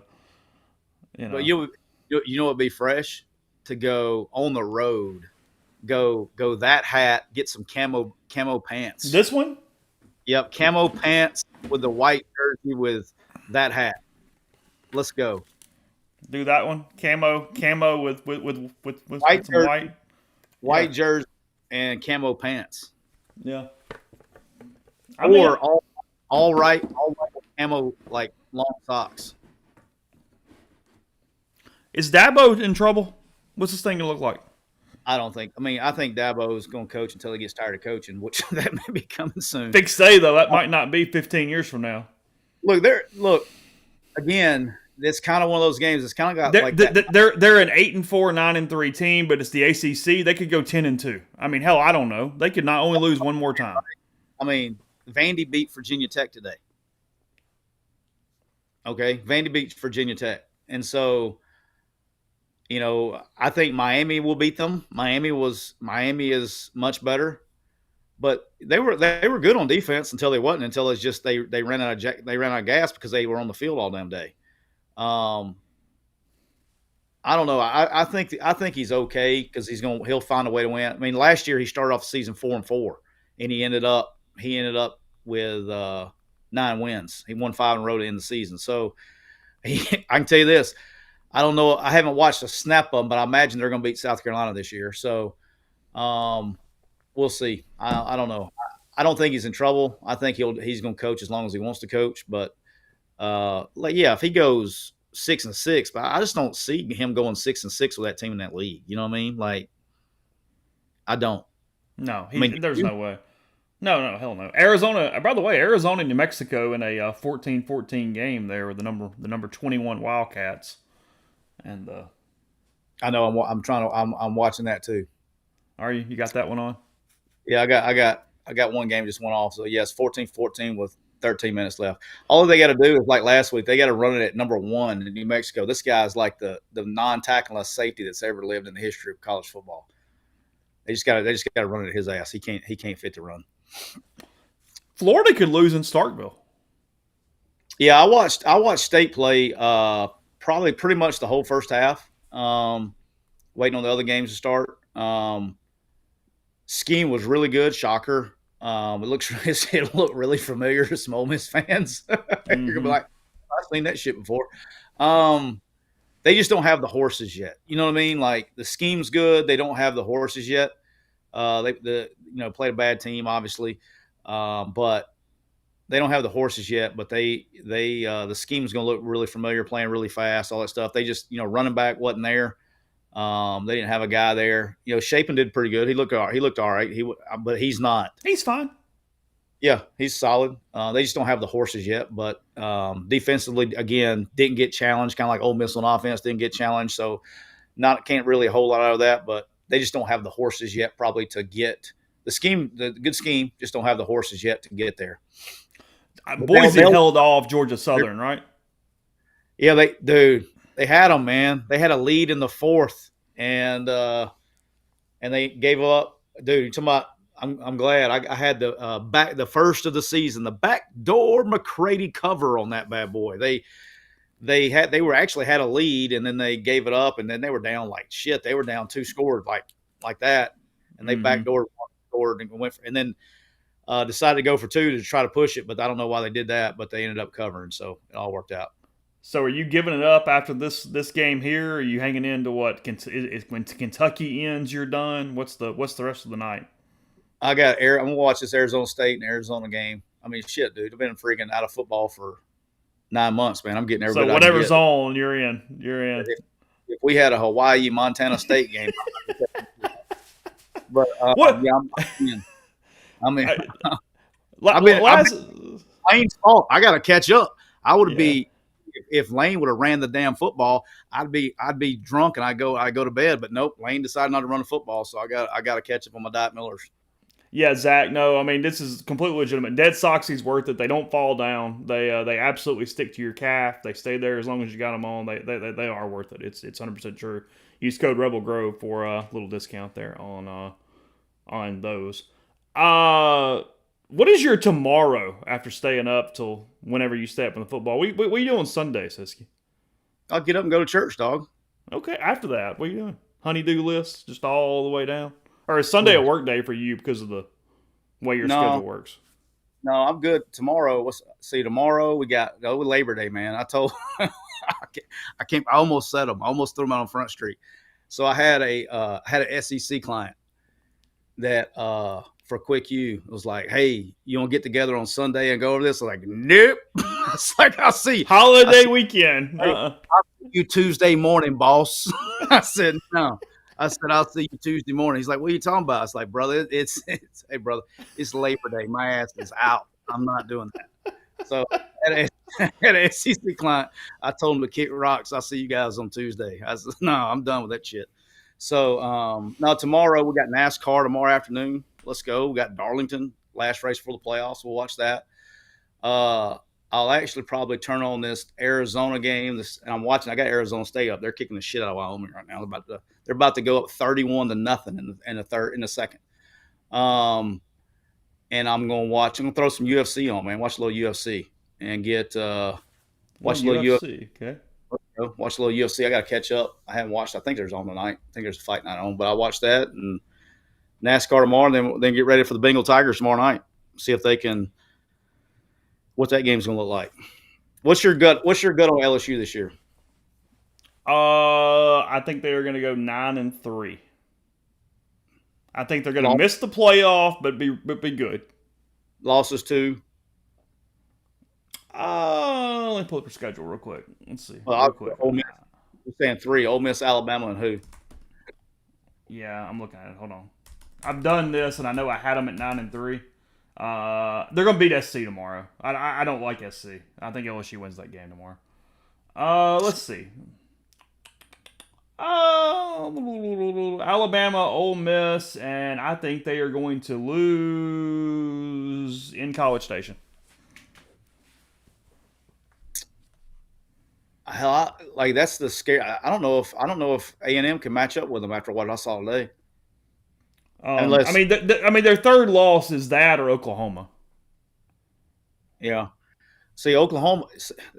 But you know what'd be fresh? To go on the road, go that hat, get some camo pants. This one? Yep, camo pants with the white jersey with that hat. Let's go. Do that one. Camo with white some jersey, white jersey and camo pants. Yeah. All right camo like long socks. Is Dabo in trouble? What's this thing gonna look like? I think Dabo is going to coach until he gets tired of coaching, which that may be coming soon. Big say though, that might not be 15 years from now. Look again. It's kind of one of those games. It's kind of got they're an 8-4, 9-3 team, but it's the ACC. They could go 10-2. I mean, hell, I don't know. They could not only lose one more time. I mean, Vandy beat Virginia Tech today. Okay, Vandy beat Virginia Tech, and so I think Miami will beat them. Miami is much better, but they were good on defense until they wasn't. Until it's just they ran out of gas because they were on the field all damn day. I don't know. I think he's okay because he'll find a way to win. I mean, last year he started off the season 4-4, and he ended up with 9 wins. He won 5 in a row to end the season. So I can tell you this. I don't know. I haven't watched a snap of them, but I imagine they're going to beat South Carolina this year. So we'll see. I don't know. I don't think he's in trouble. I think he's going to coach as long as he wants to coach, but. If he goes 6-6, but I just don't see him going 6-6 with that team in that league. You know what I mean? Like, I don't. No, there's no way. No, hell no. Arizona. By the way, Arizona and New Mexico in a 14-14 game there with the number 21 Wildcats, and I know I'm watching that too. Are you? You got that one on? Yeah, I got one game just went off. So yes, 14-14 with 13 minutes left. All they got to do is like last week, they got to run it at number 1 in New Mexico. This guy's like the non-tackleless safety that's ever lived in the history of college football. They just got to run it at his ass. He can't fit to run. Florida could lose in Starkville. Yeah, I watched State play probably pretty much the whole first half. Waiting on the other games to start. Scheme was really good. Shocker. It looked really familiar to some Ole Miss fans. You're gonna be like, I've seen that shit before. They just don't have the horses yet. You know what I mean? Like the scheme's good. They don't have the horses yet. They played a bad team, obviously, but they don't have the horses yet. But the scheme's gonna look really familiar, playing really fast, all that stuff. They just running back wasn't there. They didn't have a guy there. Shapen did pretty good. He looked all right. But he's not. He's fine. Yeah, he's solid. They just don't have the horses yet. But defensively, again, didn't get challenged. Kind of like Ole Miss on offense, didn't get challenged. So, can't really a whole lot out of that. But they just don't have the horses yet, probably to get the scheme. The good scheme just don't have the horses yet to get there. Boise held off Georgia Southern, right? Yeah, they had them, man. They had a lead in the 4th, and they gave up. Dude, you're talking about. I'm glad I had the first of the season, the backdoor McCrady cover on that bad boy. They had a lead, and then they gave it up, and then they were down like shit. They were down 2 scores like that, and they backdoored and went for, and then decided to go for 2 to try to push it, but I don't know why they did that, but they ended up covering, so it all worked out. So are you giving it up after this game here? Or are you hanging in to what? When Kentucky ends, you're done. What's the rest of the night? I'm gonna watch this Arizona State and Arizona game. I mean, shit, dude, I've been freaking out of football for 9 months, man. I'm getting everybody. So whatever's on, you're in. You're in. If we had a Hawaii Montana State game, but what? Yeah, I'm in. Lane's fault. I got to catch up. I would be if Lane would have ran the damn football. I'd be drunk and I go to bed. But nope, Lane decided not to run the football, so I got to catch up on my Diet Millers. Yeah, Zach. No, I mean this is completely legitimate. Dead Soxy's worth it. They don't fall down. They absolutely stick to your calf. They stay there as long as you got them on. They are worth it. It's 100% true. Use code Rebel Grove for a little discount there on those. What is your tomorrow after staying up till whenever you stay up in the football? What are you doing Sunday, Sitsky? I'll get up and go to church, dog. Okay, after that, what are you doing? Honey-do list, just all the way down? Or is Sunday a work day for you because of the way your schedule works? No, I'm good. Tomorrow, tomorrow we got Labor Day, man. I told I almost said them. I almost threw them out on Front Street. So I had an SEC client that for Quick U was like, hey, you want to get together on Sunday and go over this? I'm like, nope. It's like, I'll see. Holiday weekend. Hey, I'll see you Tuesday morning, boss. I said, no. I said, I'll see you Tuesday morning. He's like, what are you talking about? I was like, brother, hey, brother, it's Labor Day. My ass is out. I'm not doing that. So at an SEC client, I told him to kick rocks. I'll see you guys on Tuesday. I said, no, I'm done with that shit. So now tomorrow we got NASCAR tomorrow afternoon. Let's go. We got Darlington, last race for the playoffs. We'll watch that. I'll actually probably turn on this Arizona game. And I'm watching. I got Arizona State up. They're kicking the shit out of Wyoming right now. They're about to go up 31-0 in the second. And I'm gonna watch. I'm gonna throw some UFC on, man. Watch a little UFC and watch a little UFC. Okay. Watch a little UFC. I got to catch up. I haven't watched. I think there's on tonight. I think there's a fight night on, but I'll watch that and NASCAR tomorrow. And then get ready for the Bengal Tigers tomorrow night. See if they can. What that game's gonna look like. What's your gut? What's your gut on LSU this year? I think they are going to go 9-3. I think they're going to miss the playoff, but be good. Losses too. Let me pull up your schedule real quick. Let's see. Real quick. Ole Miss, we're saying 3. Ole Miss, Alabama, and who? Yeah, I'm looking at it. Hold on. I've done this, and I know I had them at 9-3. They're going to beat SC tomorrow. I don't like SC. I think LSU wins that game tomorrow. Let's see. Alabama, Ole Miss, and I think they are going to lose in College Station. Hell, that's the scare. I don't know if A&M can match up with them after what I saw today. Their third loss is that or Oklahoma. Yeah. See, Oklahoma.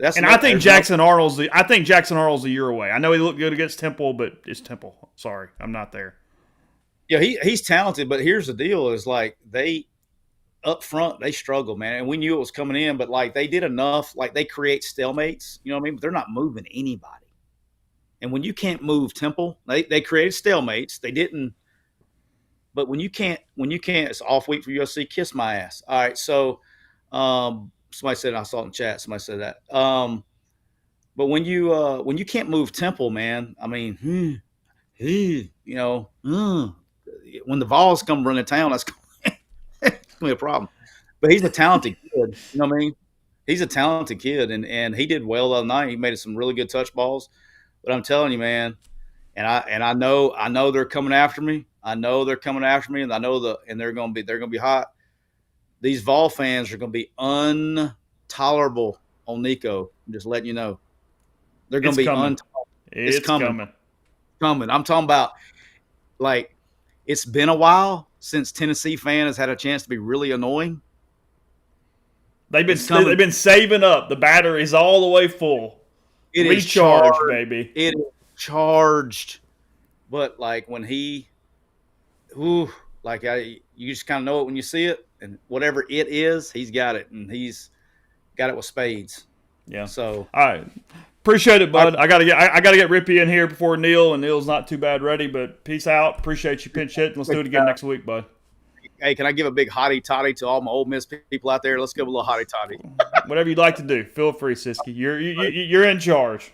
I think Jackson Arnold's a year away. I know he looked good against Temple, but it's Temple. Sorry, I'm not there. Yeah, he's talented, but here's the deal: is like they up front they struggle, man, and we knew it was coming in, but like they did enough. Like they create stalemates, you know what I mean? But they're not moving anybody. And when you can't move Temple, they created stalemates. They didn't. But when you can't, it's off week for USC. Kiss my ass. All right, so. Somebody said, I saw it in chat. Somebody said that. But when you can't move Temple, man, I mean, when the Vols come running town, that's going to be a problem. But he's a talented kid. You know what I mean? He's a talented kid, and he did well the other night. He made some really good touch balls. But I'm telling you, man, and I know they're coming after me. I know they're coming after me, and they're going to be hot. These Vol fans are going to be intolerable on Nico. I'm just letting you know. They're going to be intolerable. It's coming. I'm talking about, like, it's been a while since Tennessee fan has had a chance to be really annoying. They've been saving up. The battery's all the way full. It Recharged, is charged, baby. It is charged. But, like, when he Like you just kind of know it when you see it, and whatever it is, he's got it, and he's got it with spades. Yeah. So, All right. Appreciate it, all bud. I gotta get Rippy in here before Neal, and Neal's not too bad ready. But peace out. Appreciate you pinch hitting. Let's do it again right, next week, bud. hey, can I give a big hottie toddy to all my Ole Miss people out there? Let's give a little hottie toddy. Whatever you'd like to do, feel free, Sitsky. You're in charge.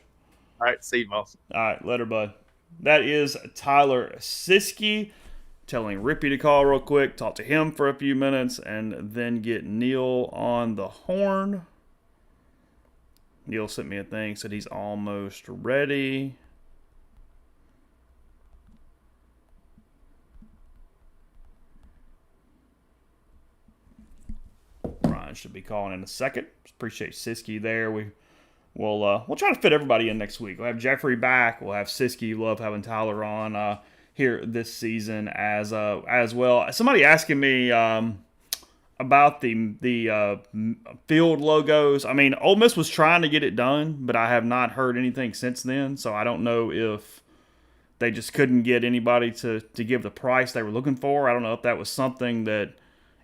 All right, see you, boss. All right, later, bud. That is Tyler Siskey telling Rippy to call real quick, talk to him for a few minutes, and then get Neal on the horn. Neal sent me a thing, said he's almost ready. Brian should be calling in a second. Appreciate Siskey there. We'll try to fit everybody in next week. We'll have Jeffrey back. We'll have Siskey. Love having Tyler on here this season as well. Somebody asking me about the field logos. I mean, Ole Miss was trying to get it done, but I have not heard anything since then. So I don't know if they just couldn't get anybody to give the price they were looking for. I don't know if that was something that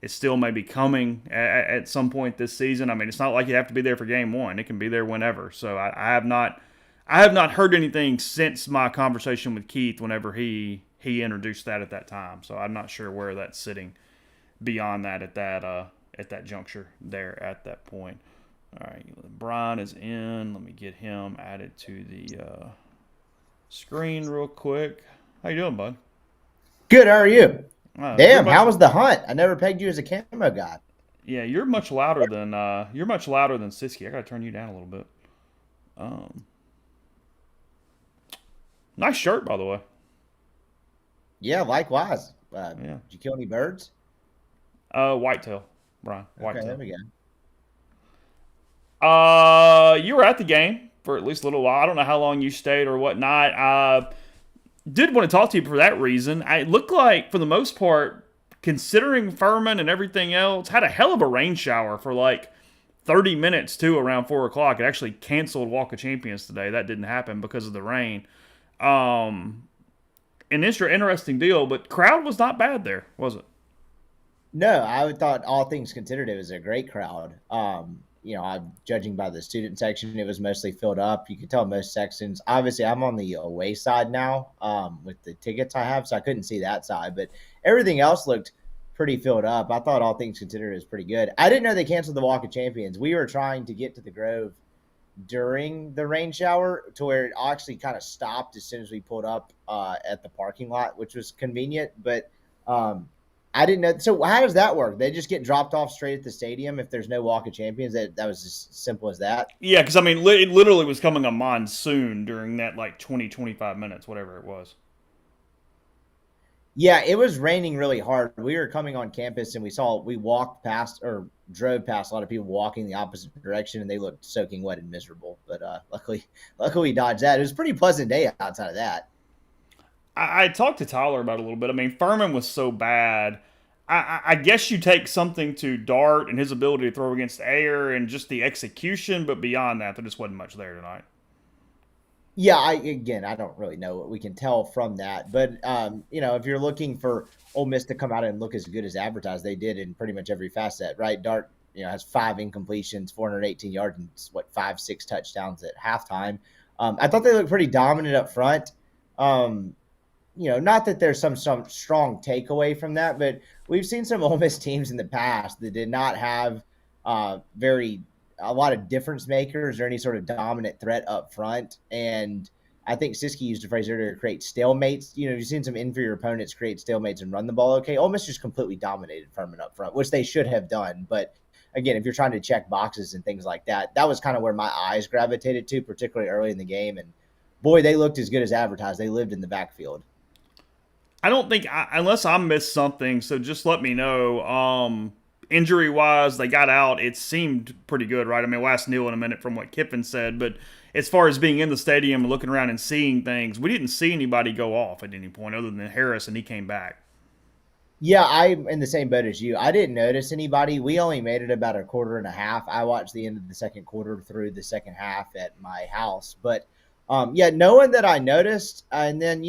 is still maybe coming at some point this season. I mean, it's not like you have to be there for game one. It can be there whenever. So I have not heard anything since my conversation with Keith whenever he introduced that at that time. So I'm not sure where that's sitting beyond that at that juncture there at that point. All right, Brian is in. Let me get him added to the screen real quick. How you doing, bud? Good. How are you? Damn, how was the? the hunt? I never pegged you as a camo guy. Yeah, you're much louder than Sitsky. I gotta turn you down a little bit. Nice shirt, by the way. Yeah, likewise. Yeah. Did you kill any birds? Whitetail, Brian. Whitetail. Okay, there we go. You were at the game for at least a little while. I don't know how long you stayed or whatnot. Did want to talk to you for that reason. It looked like, for the most part, considering Furman and everything else, had a hell of a rain shower for like 30 minutes, too, around 4 o'clock. It actually canceled Walk of Champions today. That didn't happen because of the rain. An interesting deal, but crowd was not bad there, was it? No, I thought, all things considered, it was a great crowd. I'm judging by the student section, it was mostly filled up. You could tell most sections. Obviously, I'm on the away side now with the tickets I have, so I couldn't see that side. But everything else looked pretty filled up. I thought, all things considered, it was pretty good. I didn't know they canceled the Walk of Champions. We were trying to get to the Grove during the rain shower to where it actually kind of stopped as soon as we pulled up at the parking lot, which was convenient. But I didn't know. So how does that work? They just get dropped off straight at the stadium if there's no Walk of Champions? That was as simple as that? Yeah, because, I mean, it literally was coming a monsoon during that, like, 20, 25 minutes, whatever it was. Yeah, it was raining really hard. We were coming on campus, and we walked past or drove past a lot of people walking the opposite direction, and they looked soaking wet and miserable. But luckily we dodged that. It was a pretty pleasant day outside of that. I talked to Tyler about it a little bit. I mean, Furman was so bad. I guess you take something to Dart and his ability to throw against air and just the execution, but beyond that, there just wasn't much there tonight. Yeah, I don't really know what we can tell from that. But, if you're looking for Ole Miss to come out and look as good as advertised, they did in pretty much every facet, right? Dart, has 5 incompletions, 418 yards, and 5-6 touchdowns at halftime. I thought they looked pretty dominant up front. Not that there's some strong takeaway from that, but we've seen some Ole Miss teams in the past that did not have a lot of difference makers or any sort of dominant threat up front. And I think Siskey used a phrase earlier, create stalemates. You've seen some inferior opponents create stalemates and run the ball okay. Ole Miss just completely dominated Furman up front, which they should have done. But again, if you're trying to check boxes and things like that, that was kind of where my eyes gravitated to, particularly early in the game. And boy, they looked as good as advertised. They lived in the backfield. I don't think, unless I missed something, so just let me know. Injury-wise, they got out. It seemed pretty good, right? I mean, we'll ask Neal in a minute from what Kiffin said, but as far as being in the stadium and looking around and seeing things, we didn't see anybody go off at any point other than Harris, and he came back. Yeah, I'm in the same boat as you. I didn't notice anybody. We only made it about a quarter and a half. I watched the end of the second quarter through the second half at my house. But, no one that I noticed. And then,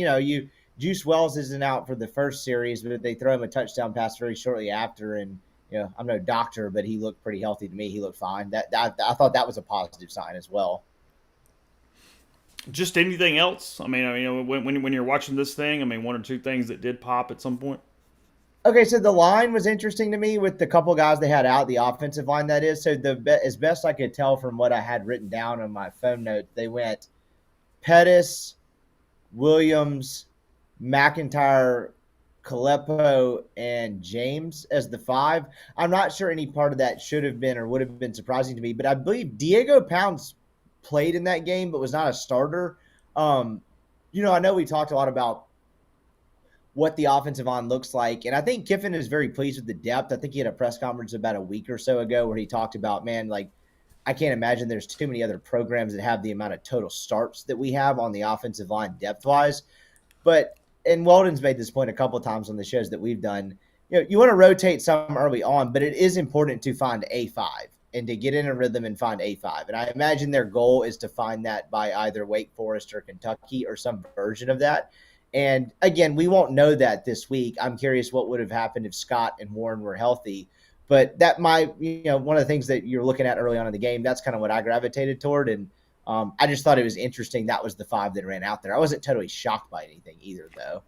Juice Wells isn't out for the first series, but they throw him a touchdown pass very shortly after. And, I'm no doctor, but he looked pretty healthy to me. He looked fine. I thought that was a positive sign as well. Just anything else? I mean, when you're watching this thing, I mean, one or two things that did pop at some point. Okay, so the line was interesting to me with the couple guys they had out, the offensive line that is. So as best I could tell from what I had written down on my phone note, they went Pettis, Williams, McIntyre, Kalepo, and James as the 5. I'm not sure any part of that should have been or would have been surprising to me, but I believe Diego Pounds played in that game but was not a starter. I know we talked a lot about what the offensive line looks like. And I think Kiffin is very pleased with the depth. I think he had a press conference about a week or so ago where he talked about, man, like, I can't imagine there's too many other programs that have the amount of total starts that we have on the offensive line depth-wise. And Weldon's made this point a couple of times on the shows that we've done. You want to rotate some early on, but it is important to find a 5 and to get in a rhythm and find a 5. And I imagine their goal is to find that by either Wake Forest or Kentucky or some version of that. And again, we won't know that this week. I'm curious what would have happened if Scott and Warren were healthy. But that might, one of the things that you're looking at early on in the game, that's kind of what I gravitated toward. And I just thought it was interesting. That was the 5 that ran out there. I wasn't totally shocked by anything either, though.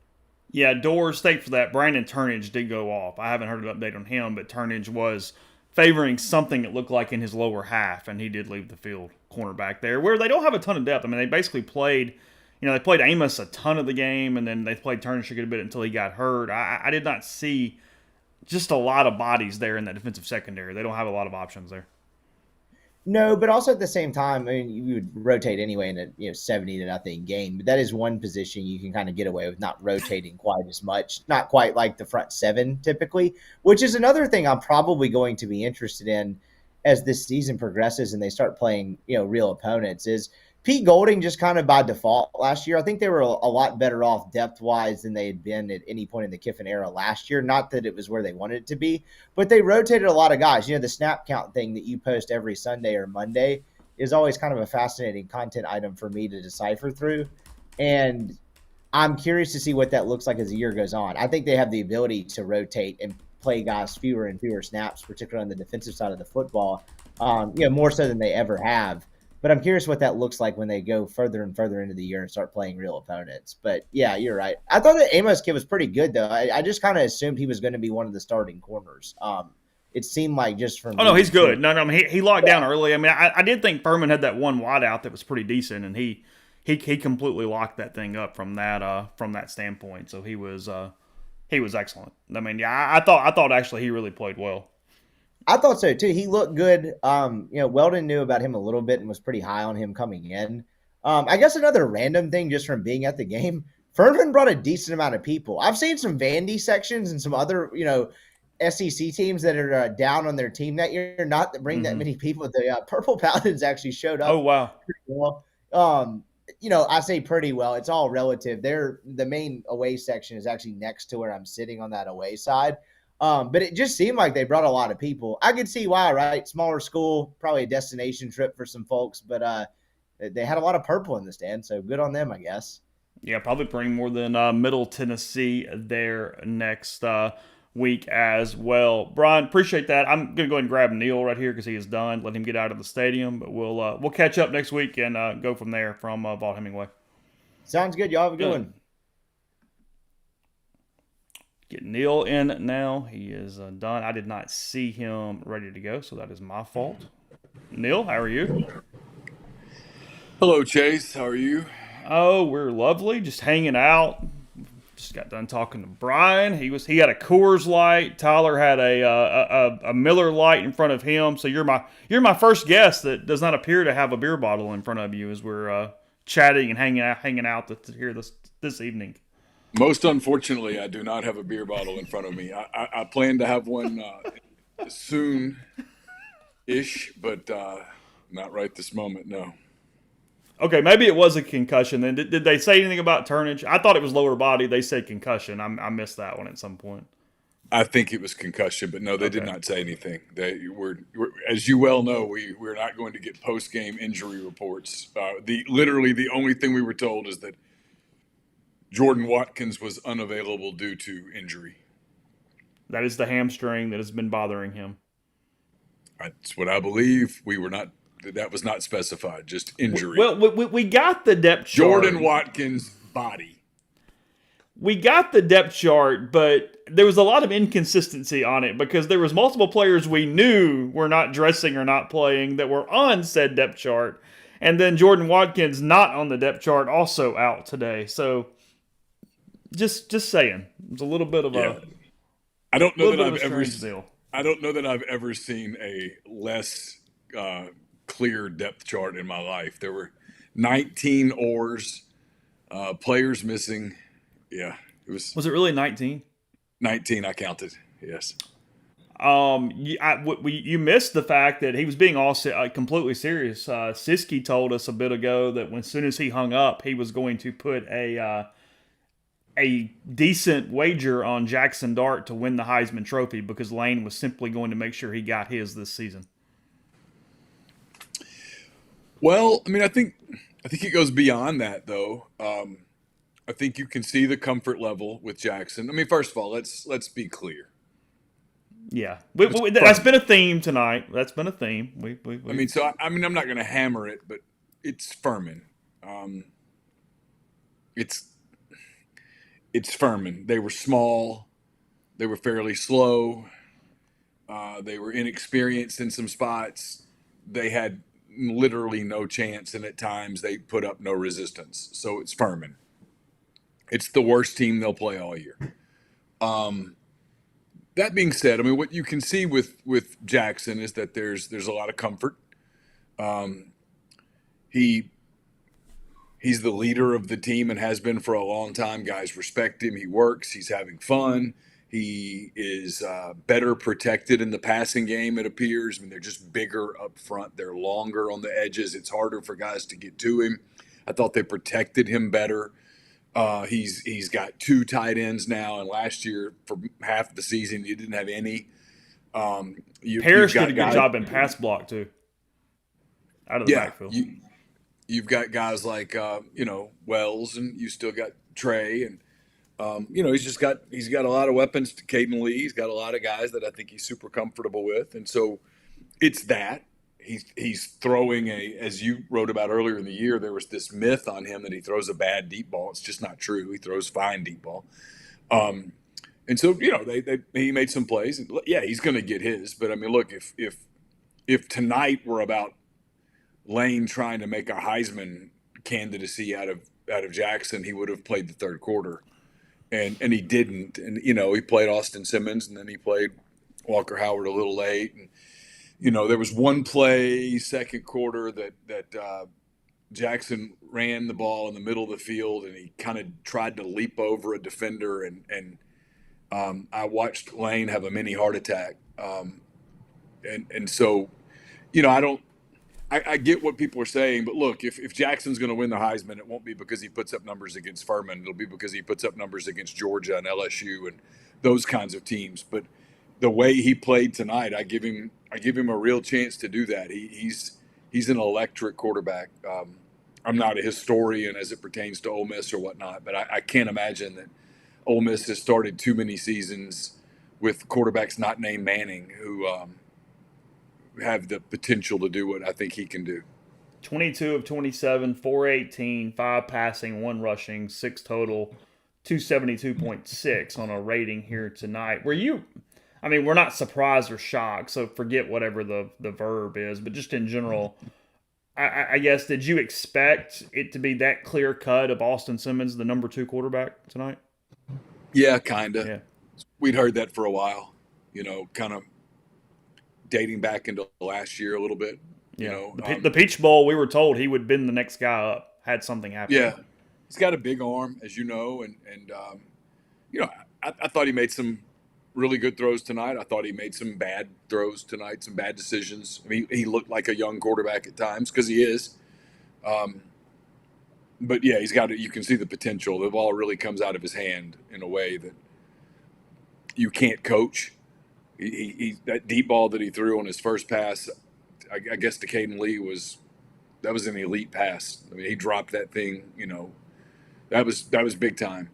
Yeah, Doors, thanks for that. Brandon Turnage did go off. I haven't heard an update on him, but Turnage was favoring something it looked like in his lower half, and he did leave the field, cornerback there, where they don't have a ton of depth. I mean, they basically played – they played Amos a ton of the game, and then they played Turnage a good bit until he got hurt. I did not see just a lot of bodies there in that defensive secondary. They don't have a lot of options there. No, but also at the same time, I mean, you would rotate anyway in a 70-0 game. But that is one position you can kind of get away with not rotating quite as much, not quite like the front 7 typically, which is another thing I'm probably going to be interested in as this season progresses and they start playing real opponents is – Pete Golding just kind of by default last year. I think they were a lot better off depth-wise than they had been at any point in the Kiffin era last year. Not that it was where they wanted it to be, but they rotated a lot of guys. The snap count thing that you post every Sunday or Monday is always kind of a fascinating content item for me to decipher through. And I'm curious to see what that looks like as the year goes on. I think they have the ability to rotate and play guys fewer and fewer snaps, particularly on the defensive side of the football, more so than they ever have. But I'm curious what that looks like when they go further and further into the year and start playing real opponents. But, yeah, you're right. I thought that Amos kid was pretty good, though. I just kind of assumed he was going to be one of the starting corners. It seemed like just from – Oh, no, he's good. No, I mean, he locked down early. I mean, I did think Furman had that one wide out that was pretty decent, and he completely locked that thing up from that standpoint. So he was excellent. I mean, yeah, I thought actually he really played well. I thought so too. He looked good. Weldon knew about him a little bit and was pretty high on him coming in. I guess another random thing just from being at the game, Furman brought a decent amount of people. I've seen some Vandy sections and some other, SEC teams that are down on their team that year, not to bring that many people. The Purple Paladins actually showed up. Oh, wow. Pretty well. I say pretty well. It's all relative. The main away section is actually next to where I'm sitting on that away side. But it just seemed like they brought a lot of people. I could see why, right? Smaller school, probably a destination trip for some folks, but they had a lot of purple in the stand, so good on them, I guess. Yeah, probably bring more than Middle Tennessee there next week as well. Brian, appreciate that. I'm going to go ahead and grab Neal right here because he is done. Let him get out of the stadium, but we'll catch up next week and go from there from Vaught Hemingway. Sounds good. Y'all have a good one. Get Neal in now. He is done. I did not see him ready to go, so that is my fault. Neal, how are you? Hello, Chase. How are you? Oh, we're lovely. Just hanging out. Just got done talking to Brian. He had a Coors Light. Tyler had a Miller Light in front of him. So you're my first guest that does not appear to have a beer bottle in front of you as we're chatting and hanging out here this evening. Most unfortunately, I do not have a beer bottle in front of me. I plan to have one soon-ish, but not right this moment, no. Okay, maybe it was a concussion then. Did they say anything about Turnage? I thought it was lower body. They said concussion. I missed that one at some point. I think it was concussion, but no, they did not say anything. We're as you well know, we're not going to get post-game injury reports. Literally the only thing we were told is that Jordan Watkins was unavailable due to injury. That is the hamstring that has been bothering him. That's what I believe. That was not specified, just injury. Well, we got the depth chart. Jordan Watkins' body. We got the depth chart, but there was a lot of inconsistency on it because there was multiple players we knew were not dressing or not playing that were on said depth chart. And then Jordan Watkins not on the depth chart, also out today. So just saying. It's a little bit of a I don't know that I don't know that I've ever seen a less clear depth chart in my life. There were 19 oars, players missing. Yeah, it was. Was it really 19? 19, I counted. Yes. You missed the fact that he was being completely serious. Sitsky told us a bit ago that as soon as he hung up, he was going to put a decent wager on Jaxson Dart to win the Heisman Trophy because Lane was simply going to make sure he got his this season. Well, I mean, I think it goes beyond that, though. I think you can see the comfort level with Jaxson. I mean, first of all, let's be clear. Yeah, that's been a theme tonight. That's been a theme. I mean, I'm not going to hammer it, but it's Furman. It's Furman. They were small. They were fairly slow. They were inexperienced in some spots. They had literally no chance, and at times they put up no resistance. So it's Furman. It's the worst team they'll play all year. That being said, I mean, what you can see with Jaxson is that there's a lot of comfort. He's the leader of the team and has been for a long time. Guys respect him. He works. He's having fun. He is better protected in the passing game, it appears. I mean, they're just bigger up front. They're longer on the edges. It's harder for guys to get to him. I thought they protected him better. He's got 2 tight ends now, and last year for half the season he didn't have any. Harris did a good job in pass block too, out of the backfield. You've got guys like Wells, and you still got Trey, and he's got a lot of weapons to Caden Lee. He's got a lot of guys that I think he's super comfortable with, and so it's that. He's throwing as you wrote about earlier in the year, there was this myth on him that he throws a bad deep ball. It's just not true. He throws fine deep ball. And so, he made some plays. Yeah, he's going to get his. But, I mean, look, if tonight were about Lane trying to make a Heisman candidacy out of Jaxson, he would have played the third quarter. And he didn't. And, he played Austin Simmons, and then he played Walker Howard a little late. And, there was one play, second quarter, that Jaxson ran the ball in the middle of the field, and he kind of tried to leap over a defender, and I watched Lane have a mini heart attack. And so, I get what people are saying, but look, if Jackson's going to win the Heisman, it won't be because he puts up numbers against Furman. It'll be because he puts up numbers against Georgia and LSU and those kinds of teams. But the way he played tonight, I give him a real chance to do that. He's an electric quarterback. I'm not a historian as it pertains to Ole Miss or whatnot, but I can't imagine that Ole Miss has started too many seasons with quarterbacks not named Manning who have the potential to do what I think he can do. 22 of 27, 418, 5 passing, 1 rushing, 6 total, 272.6 on a rating here tonight. We're not surprised or shocked, so forget whatever the verb is, but just in general, I guess, did you expect it to be that clear cut of Austin Simmons, the number 2 quarterback tonight? Yeah, kind of. Yeah. We'd heard that for a while, kind of dating back into last year a little bit. The Peach Bowl, we were told he would bend the next guy up had something happened. Yeah, he's got a big arm, as you know, and I thought he made some really good throws tonight. I thought he made some bad throws tonight, some bad decisions. I mean, he looked like a young quarterback at times because he is. But yeah, you can see the potential. The ball really comes out of his hand in a way that you can't coach. That deep ball that he threw on his first pass, I guess to Caden Lee was an elite pass. I mean, he dropped that thing, That was big time.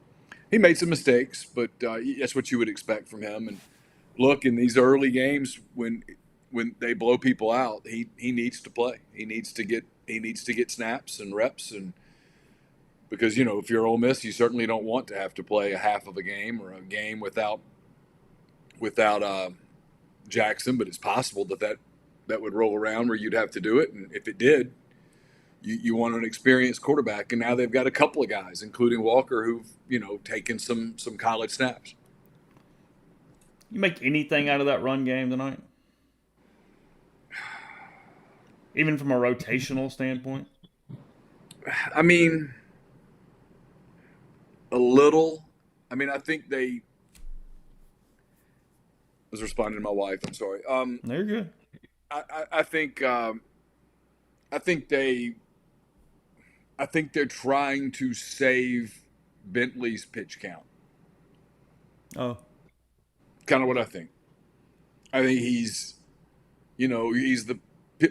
He made some mistakes, but that's what you would expect from him. And look, in these early games when they blow people out, he needs to play. He needs to get snaps and reps, and because if you're Ole Miss, you certainly don't want to have to play a half of a game or a game without Jaxson, but it's possible that would roll around where you'd have to do it, and if it did, you want an experienced quarterback, and now they've got a couple of guys, including Walker, who've taken some college snaps. You make anything out of that run game tonight? Even from a rotational standpoint? I mean, a little. I mean, I think I was responding to my wife. I'm sorry. They're good. I think they're trying to save Bentley's pitch count. Oh, kind of what I think. I think he's the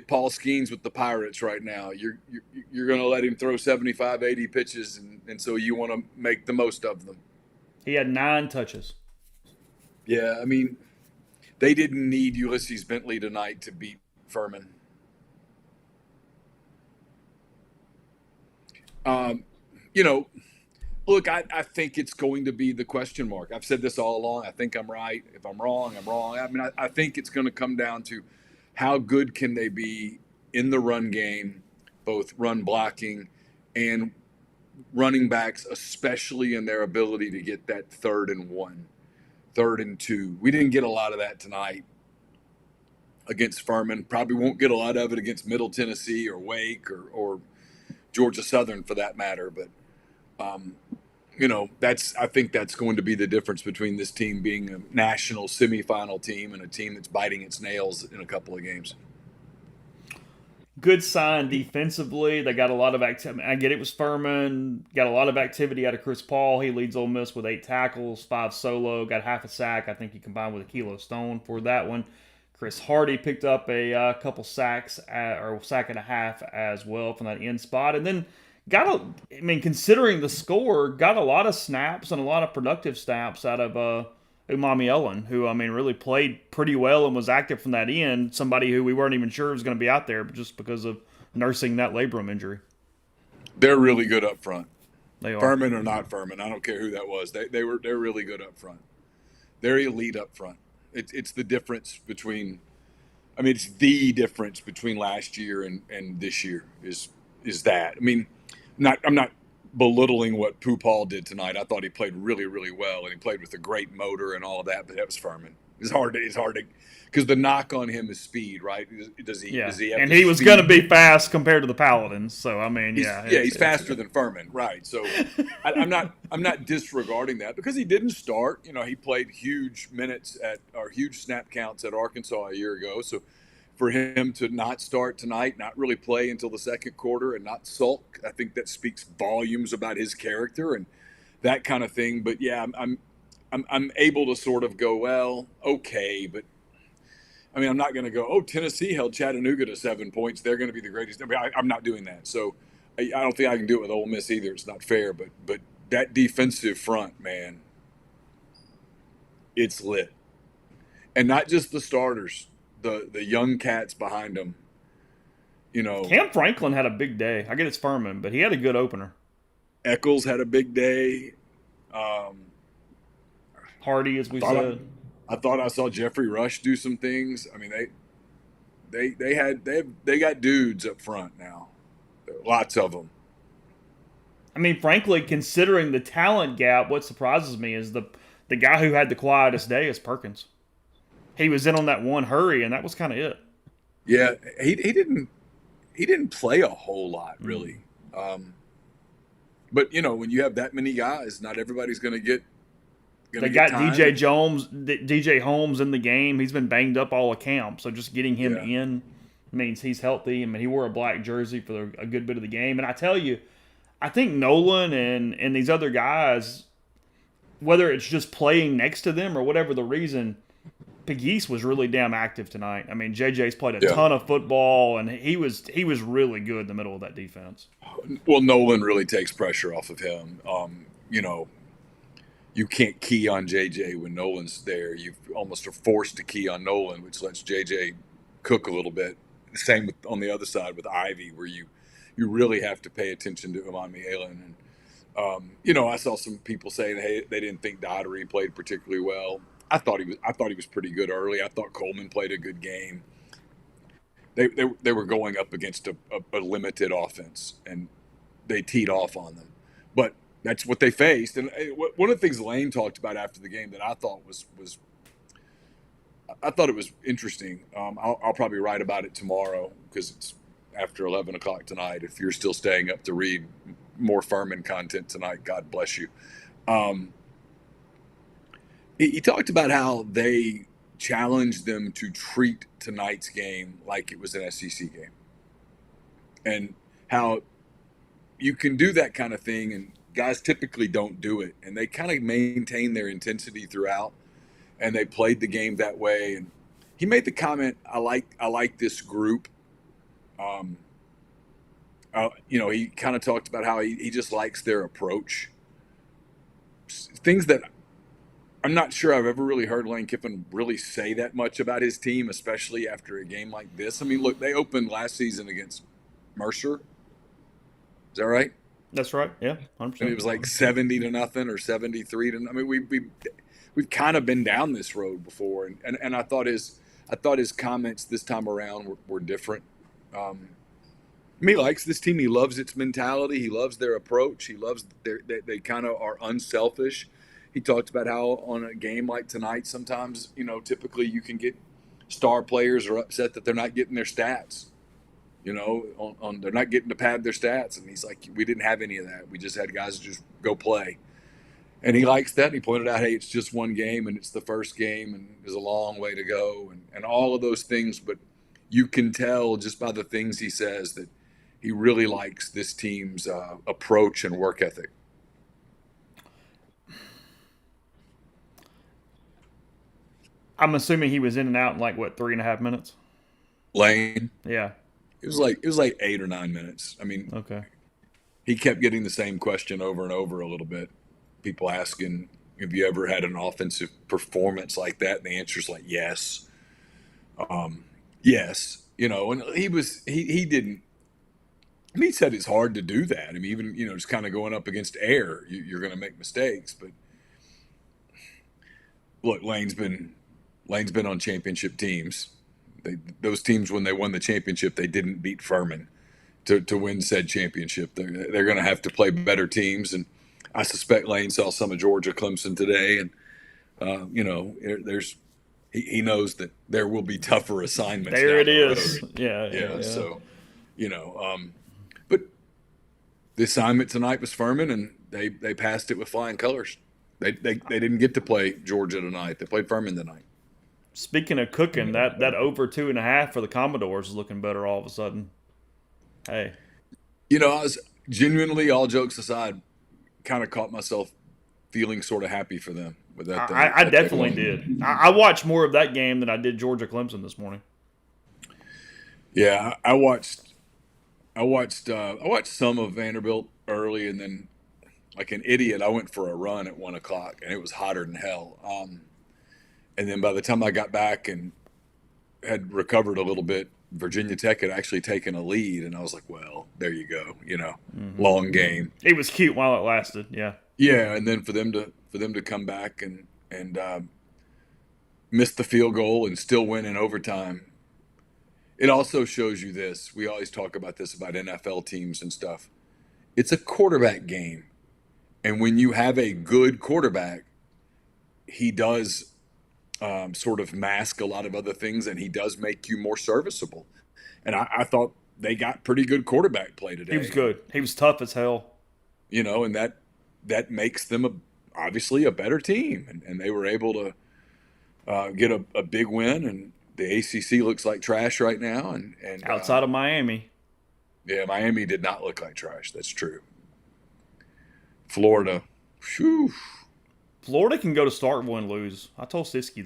Paul Skeens with the Pirates right now. You're going to let him throw 75, 80 pitches, and so you want to make the most of them. He had 9 touches. Yeah, I mean, they didn't need Ulysses Bentley tonight to beat Furman. Look, I think it's going to be the question mark. I've said this all along. I think I'm right. If I'm wrong, I'm wrong. I mean, I think it's going to come down to how good can they be in the run game, both run blocking and running backs, especially in their ability to get that 3rd and 1, 3rd and 2. We didn't get a lot of that tonight against Furman. Probably won't get a lot of it against Middle Tennessee or Wake or Georgia Southern for that matter. But, I think that's going to be the difference between this team being a national semifinal team and a team that's biting its nails in a couple of games. Good sign defensively. They got a lot of activity. I get it was Furman. Got a lot of activity out of Chris Paul. He leads Ole Miss with 8 tackles, 5 solo, got half a sack. I think he combined with a kilo stone for that one. Chris Hardy picked up a couple sacks or sack and a half as well from that end spot. And then considering the score, got a lot of snaps and a lot of productive snaps out of Umami Ellen, who, really played pretty well and was active from that end. Somebody who we weren't even sure was going to be out there just because of nursing that labrum injury. They're really good up front. They are. Furman or not Furman, I don't care who that was. They're really good up front. They're elite up front. It's the difference between – it's the difference between last year and this year is that. I'm not belittling what Pooh Paul did tonight. I thought he played really, really well, and he played with a great motor and all of that, but that was Furman. It's hard to because the knock on him is speed, right? Does he have and he was going to be fast compared to the Paladins, so he's faster than Furman, right? So I'm not disregarding that because he didn't start. He played huge snap counts at Arkansas a year ago. So for him to not start tonight, not really play until the second quarter, and not sulk, I think that speaks volumes about his character and that kind of thing. But yeah, I'm able to sort of go, well, okay, but I'm not going to go, Tennessee held Chattanooga to 7 points. They're going to be the greatest. I'm not doing that. So I don't think I can do it with Ole Miss either. It's not fair. But that defensive front, man, it's lit. And not just the starters, the young cats behind them. Cam Franklin had a big day. I get it's Furman, but he had a good opener. Eccles had a big day. Hardy, as we said. I thought I saw Jeffrey Rush do some things. They got dudes up front now, lots of them. Frankly, considering the talent gap, what surprises me is the guy who had the quietest day is Perkins. He was in on that one hurry, and that was kind of it. Yeah, he didn't play a whole lot really. But when you have that many guys, not everybody's going to get. They got DJ Holmes in the game. He's been banged up all of camp, so just getting him in means he's healthy. He wore a black jersey for a good bit of the game. And I tell you, I think Nolan and these other guys, whether it's just playing next to them or whatever the reason, Pegues was really damn active tonight. I mean, JJ's played a Yeah. ton of football, and he was really good in the middle of that defense. Well, Nolan really takes pressure off of him. You can't key on JJ when Nolan's there. You almost are forced to key on Nolan, which lets JJ cook a little bit. Same on the other side with Ivy, where you really have to pay attention to Imani Allen. And I saw some people saying, hey, they didn't think Daugherty played particularly well. I thought he was pretty good early. I thought Coleman played a good game. They were going up against a limited offense, and they teed off on them. But that's what they faced. And one of the things Lane talked about after the game that I thought I thought it was interesting. I'll probably write about it tomorrow because it's after 11 o'clock tonight. If you're still staying up to read more Furman content tonight, God bless you. He talked about how they challenged them to treat tonight's game like it was an SEC game, and how you can do that kind of thing, and guys typically don't do it, and they kind of maintain their intensity throughout, and they played the game that way. And he made the comment, I like this group. He kind of talked about how he just likes their approach, things that I'm not sure I've ever really heard Lane Kiffin really say that much about his team, especially after a game like this. I mean, look, they opened last season against Mercer. Is that right? That's right. Yeah, 100%. And it was like 70-0 or 73-0. I mean, we've kind of been down this road before, and I thought his comments this time around were different. He likes this team. He loves its mentality. He loves their approach. He loves they kind of are unselfish. He talked about how on a game like tonight, sometimes, typically you can get star players are upset that they're not getting their stats. They're not getting to pad their stats. And he's like, we didn't have any of that. We just had guys just go play. And he likes that. And he pointed out, hey, it's just one game and it's the first game and there's a long way to go and all of those things. But you can tell just by the things he says that he really likes this team's approach and work ethic. I'm assuming he was in and out in 3.5 minutes? Lane? Yeah. It was like 8 or 9 minutes. I mean, okay. He kept getting the same question over and over a little bit. People asking, have you ever had an offensive performance like that? And the answer's yes. Yes. And he didn't. I mean, he said it's hard to do that. I mean, even, just kind of going up against air, you're going to make mistakes. But look, Lane's been on championship teams. Those teams, when they won the championship, they didn't beat Furman to win said championship. They're going to have to play better teams, and I suspect Lane saw some of Georgia, Clemson today, and he knows that there will be tougher assignments. There it is. Yeah. So, but the assignment tonight was Furman, and they passed it with flying colors. They didn't get to play Georgia tonight. They played Furman tonight. Speaking of cooking, that over 2.5 for the Commodores is looking better all of a sudden. Hey. I was genuinely, all jokes aside, kind of caught myself feeling sort of happy for them with that. I definitely did. I watched more of that game than I did Georgia Clemson this morning. Yeah, I watched some of Vanderbilt early, and then like an idiot, I went for a run at 1 o'clock, and it was hotter than hell. And then by the time I got back and had recovered a little bit, Virginia Tech had actually taken a lead, and I was like, well, there you go, long game. It was cute while it lasted, yeah. Yeah, and then for them to come back and miss the field goal and still win in overtime, it also shows you this. We always talk about this about NFL teams and stuff. It's a quarterback game, and when you have a good quarterback, he does sort of mask a lot of other things, and he does make you more serviceable. And I thought they got pretty good quarterback play today. He was good. He was tough as hell. And that makes them obviously a better team. And they were able to get a big win. And the ACC looks like trash right now. And outside of Miami. Yeah, Miami did not look like trash. That's true. Florida, whew. Florida can go to Starkville and lose. I told Sitsky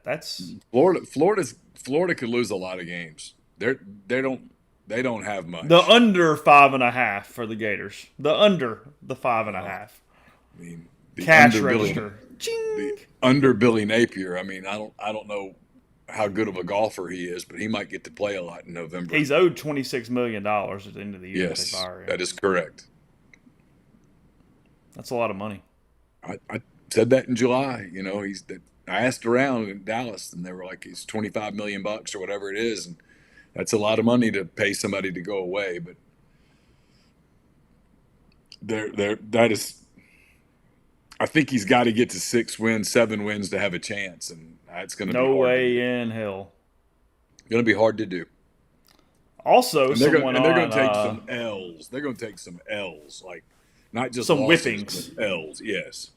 that's Florida could lose a lot of games. They don't have much. the under 5.5 for the Gators. The under the 5.5. I mean, Cash register. The under Billy Napier. I mean, I don't know how good of a golfer he is, but he might get to play a lot in November. He's owed $26 million at the end of the year. Yes, that is correct. That's a lot of money. I said that in July. You know, I asked around in Dallas, and they were like, he's $25 million or whatever it is, and that's a lot of money to pay somebody to go away. But that is. I think he's got to get to 6 wins, 7 wins to have a chance, and that's going to be hard. No way in hell. Going to be hard to do. Also, they're going to take some L's. They're going to take some L's, like not just some losses, whippings. But L's, yes.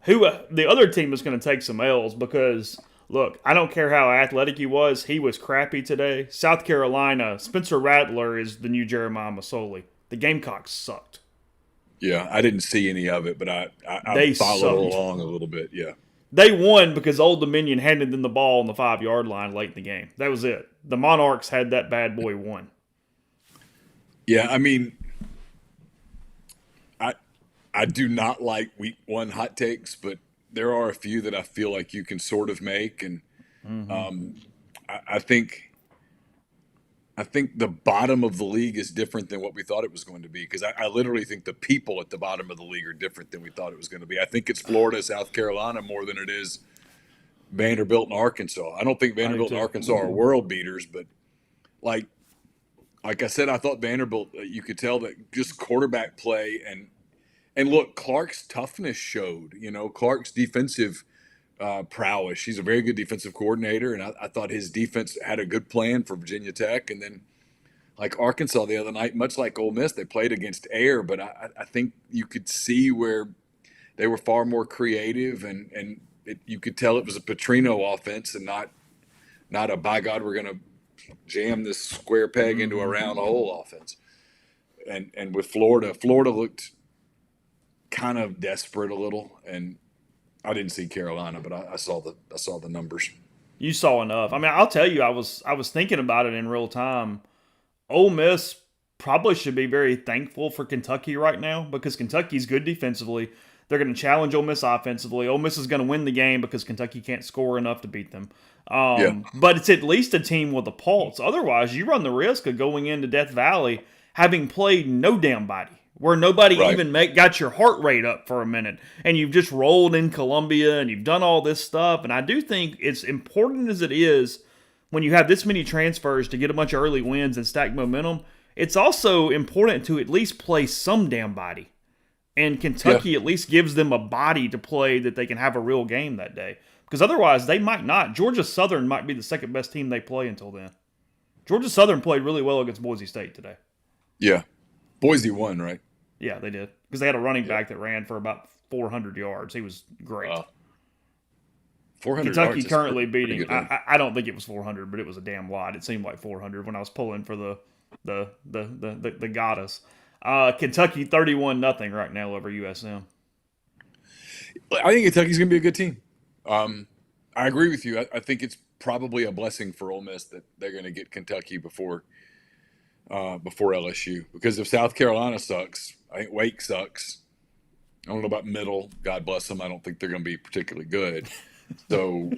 The other team is going to take some L's because, look, I don't care how athletic he was crappy today. South Carolina, Spencer Rattler is the new Jeremiah Masoli. The Gamecocks sucked. Yeah, I didn't see any of it, but I followed along a little bit, yeah. They won because Old Dominion handed them the ball on the 5-yard line late in the game. That was it. The Monarchs had that bad boy won. Yeah, I mean, I do not like week 1 hot takes, but there are a few that I feel like you can sort of make, and I think the bottom of the league is different than what we thought it was going to be, because I literally think the people at the bottom of the league are different than we thought it was going to be. I think it's Florida, South Carolina more than it is Vanderbilt and Arkansas. I don't think Vanderbilt and Arkansas are world beaters, but like I said, I thought Vanderbilt, you could tell that just quarterback play and look, Clark's toughness showed. You know, Clark's defensive prowess. He's a very good defensive coordinator, and I thought his defense had a good plan for Virginia Tech. And then, like Arkansas the other night, much like Ole Miss, they played against air, but I think you could see where they were far more creative, and you could tell it was a Petrino offense and not a, by God, we're going to jam this square peg into a round hole offense. And with Florida looked kind of desperate a little, and I didn't see Carolina, but I saw the numbers. You saw enough. I mean, I'll tell you, I was thinking about it in real time. Ole Miss probably should be very thankful for Kentucky right now, because Kentucky's good defensively. They're going to challenge Ole Miss offensively. Ole Miss is going to win the game because Kentucky can't score enough to beat them. But it's at least a team with a pulse. Otherwise, you run the risk of going into Death Valley having played no damn body, where nobody even got your heart rate up for a minute, and you've just rolled in Columbia, and you've done all this stuff. And I do think it's important as it is when you have this many transfers to get a bunch of early wins and stack momentum, it's also important to at least play some damn body. And Kentucky at least gives them a body to play that they can have a real game that day. Because otherwise, they might not. Georgia Southern might be the second best team they play until then. Georgia Southern played really well against Boise State today. Yeah. Boise won, right? Yeah, they did. Because they had a running back that ran for about 400 yards. He was great. 400 Kentucky yards currently beating. I don't think it was 400, but it was a damn lot. It seemed like 400 when I was pulling for the goddess. Kentucky 31-0 right now over USM. I think Kentucky's going to be a good team. I agree with you. I think it's probably a blessing for Ole Miss that they're going to get Kentucky before LSU. Because if South Carolina sucks, I think Wake sucks. I don't know about Middle. God bless them. I don't think they're going to be particularly good. So,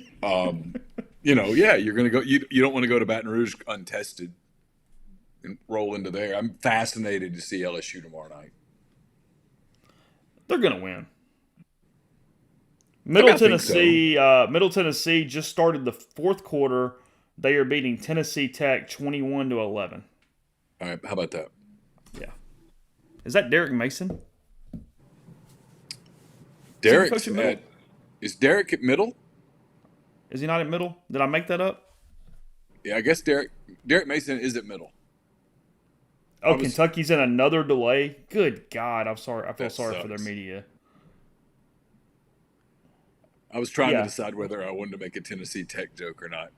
you're going to go. You don't want to go to Baton Rouge untested and roll into there. I'm fascinated to see LSU tomorrow night. They're going to win. Middle Tennessee just started the fourth quarter. They are beating Tennessee Tech 21-11. All right, how about that? Yeah. Is that Derek Mason? Is Derek at Middle? Is he not at Middle? Did I make that up? Yeah, I guess Derek Mason is at Middle. Kentucky's in another delay? Good God, I'm sorry. I feel sorry for their media. I was trying to decide whether I wanted to make a Tennessee Tech joke or not.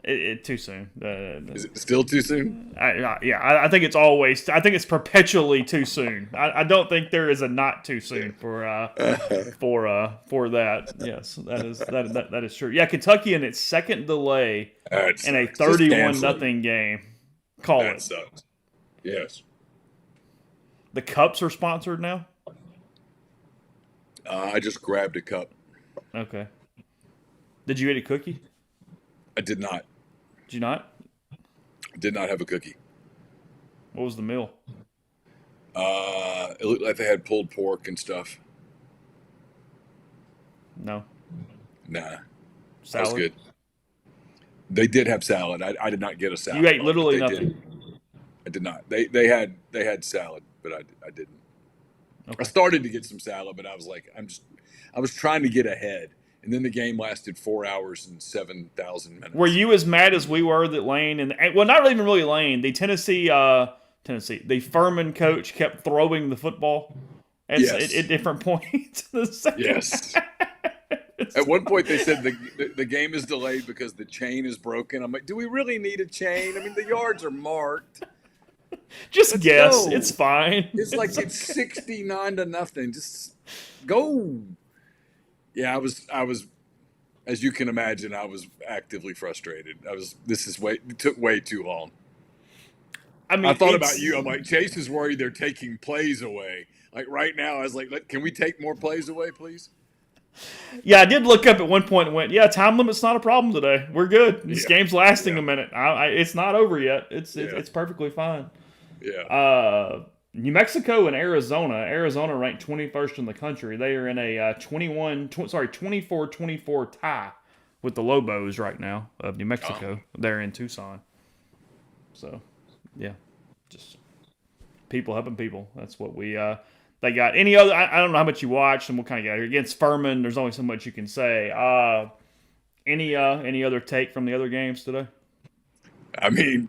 Too soon. Is it still too soon? I think it's always. I think it's perpetually too soon. I don't think there is a not too soon for that. Yes, that is true. Yeah, Kentucky in its second delay in a 31-0 game. That sucks. Yes. The cups are sponsored now. I just grabbed a cup. Okay. Did you eat a cookie? I did not. Did you not? I did not have a cookie. What was the meal? It looked like they had pulled pork and stuff. No. Nah. Salad? That was good. They did have salad. I did not get a salad. You ate literally nothing. I did not. They had salad, but I didn't. Okay. I started to get some salad, but I was like, I was trying to get ahead. And then the game lasted 4 hours and 7,000 minutes. Were you as mad as we were that Lane not even really Lane, the the Furman coach kept throwing the football at different points? Yes. At one point they said the game is delayed because the chain is broken. I'm like, do we really need a chain? I mean, the yards are marked. Let's guess. Go. It's fine. It's like it's 69-0. Just go. Yeah, I was, as you can imagine, I was actively frustrated. It took way too long. I mean, I thought about you. I'm like, Chase is worried they're taking plays away. Like right now, I was like, can we take more plays away, please? Yeah, I did look up at one point and went, yeah, time limit's not a problem today. We're good. This game's lasting a minute. It's not over yet. It's perfectly fine. Yeah. New Mexico and Arizona. Arizona ranked 21st in the country. They are in a 24-24 tie with the Lobos right now of New Mexico. Oh. They're in Tucson. So, yeah, just people helping people. That's what they got. Any other? I don't know how much you watched and what kind of got here against Furman. There's only so much you can say. Any other take from the other games today? I mean,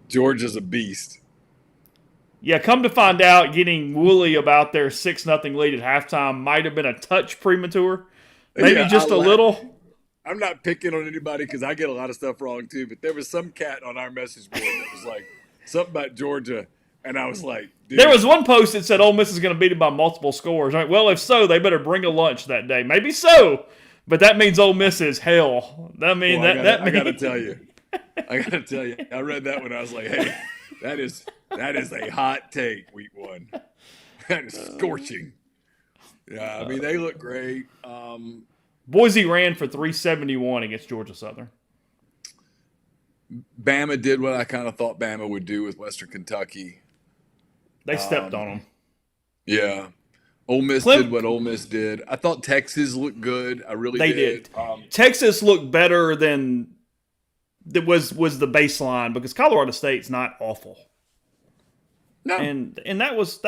Georgia's a beast. Yeah, come to find out, getting woolly about their 6-0 lead at halftime might have been a touch premature. Maybe just a little. I'm not picking on anybody because I get a lot of stuff wrong too, but there was some cat on our message board that was like something about Georgia, and I was like, dude. There was one post that said Ole Miss is going to beat it by multiple scores. Right? Well, if so, they better bring a lunch that day. Maybe so, but that means Ole Miss is hell. I got to tell you. I read that when I was like, hey, that is a hot take, week one. That is scorching. Yeah, I mean, they look great. Boise ran for 371 against Georgia Southern. Bama did what I kind of thought Bama would do with Western Kentucky. They stepped on them. Yeah. Ole Miss did what Ole Miss did. I thought Texas looked good. I really did. Texas looked better than that was the baseline because Colorado State's not awful. No. And that was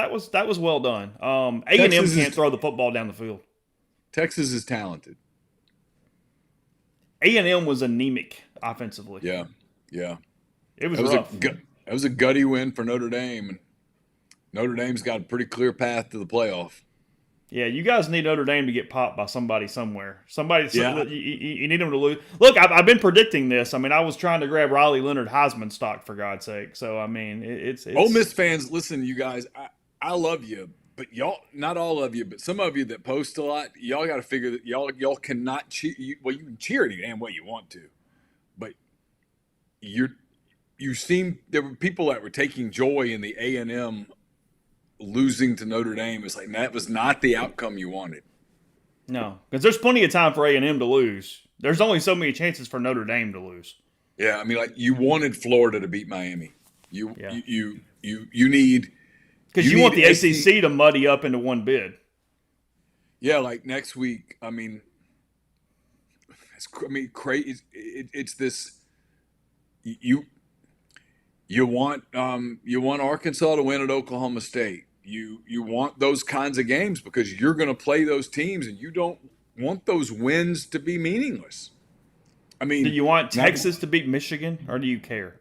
well done. A&M can't throw the football down the field. Texas is talented. A&M was anemic offensively. Yeah. It was rough. That was a gutty win for Notre Dame. And Notre Dame's got a pretty clear path to the playoff. Yeah, you guys need Notre Dame to get popped by somebody somewhere. You need them to lose. Look, I've been predicting this. I mean, I was trying to grab Riley Leonard Heisman stock, for God's sake. So, I mean, it's Ole Miss fans, listen, you guys, I love you. But y'all, not all of you, but some of you that post a lot, y'all got to figure that y'all cannot cheer. Well, you can cheer at any way you want to, but there were people that were taking joy in the A&M losing to Notre Dame. It's like that was not the outcome you wanted. No, because there's plenty of time for A&M to lose. There's only so many chances for Notre Dame to lose. Yeah, I mean, like you wanted Florida to beat Miami. You need. Because you want the ACC to muddy up into one bid. Yeah, like next week. I mean, crazy. It's this. You want Arkansas to win at Oklahoma State. You want those kinds of games because you're going to play those teams, and you don't want those wins to be meaningless. I mean, do you want Texas to beat Michigan, or do you care?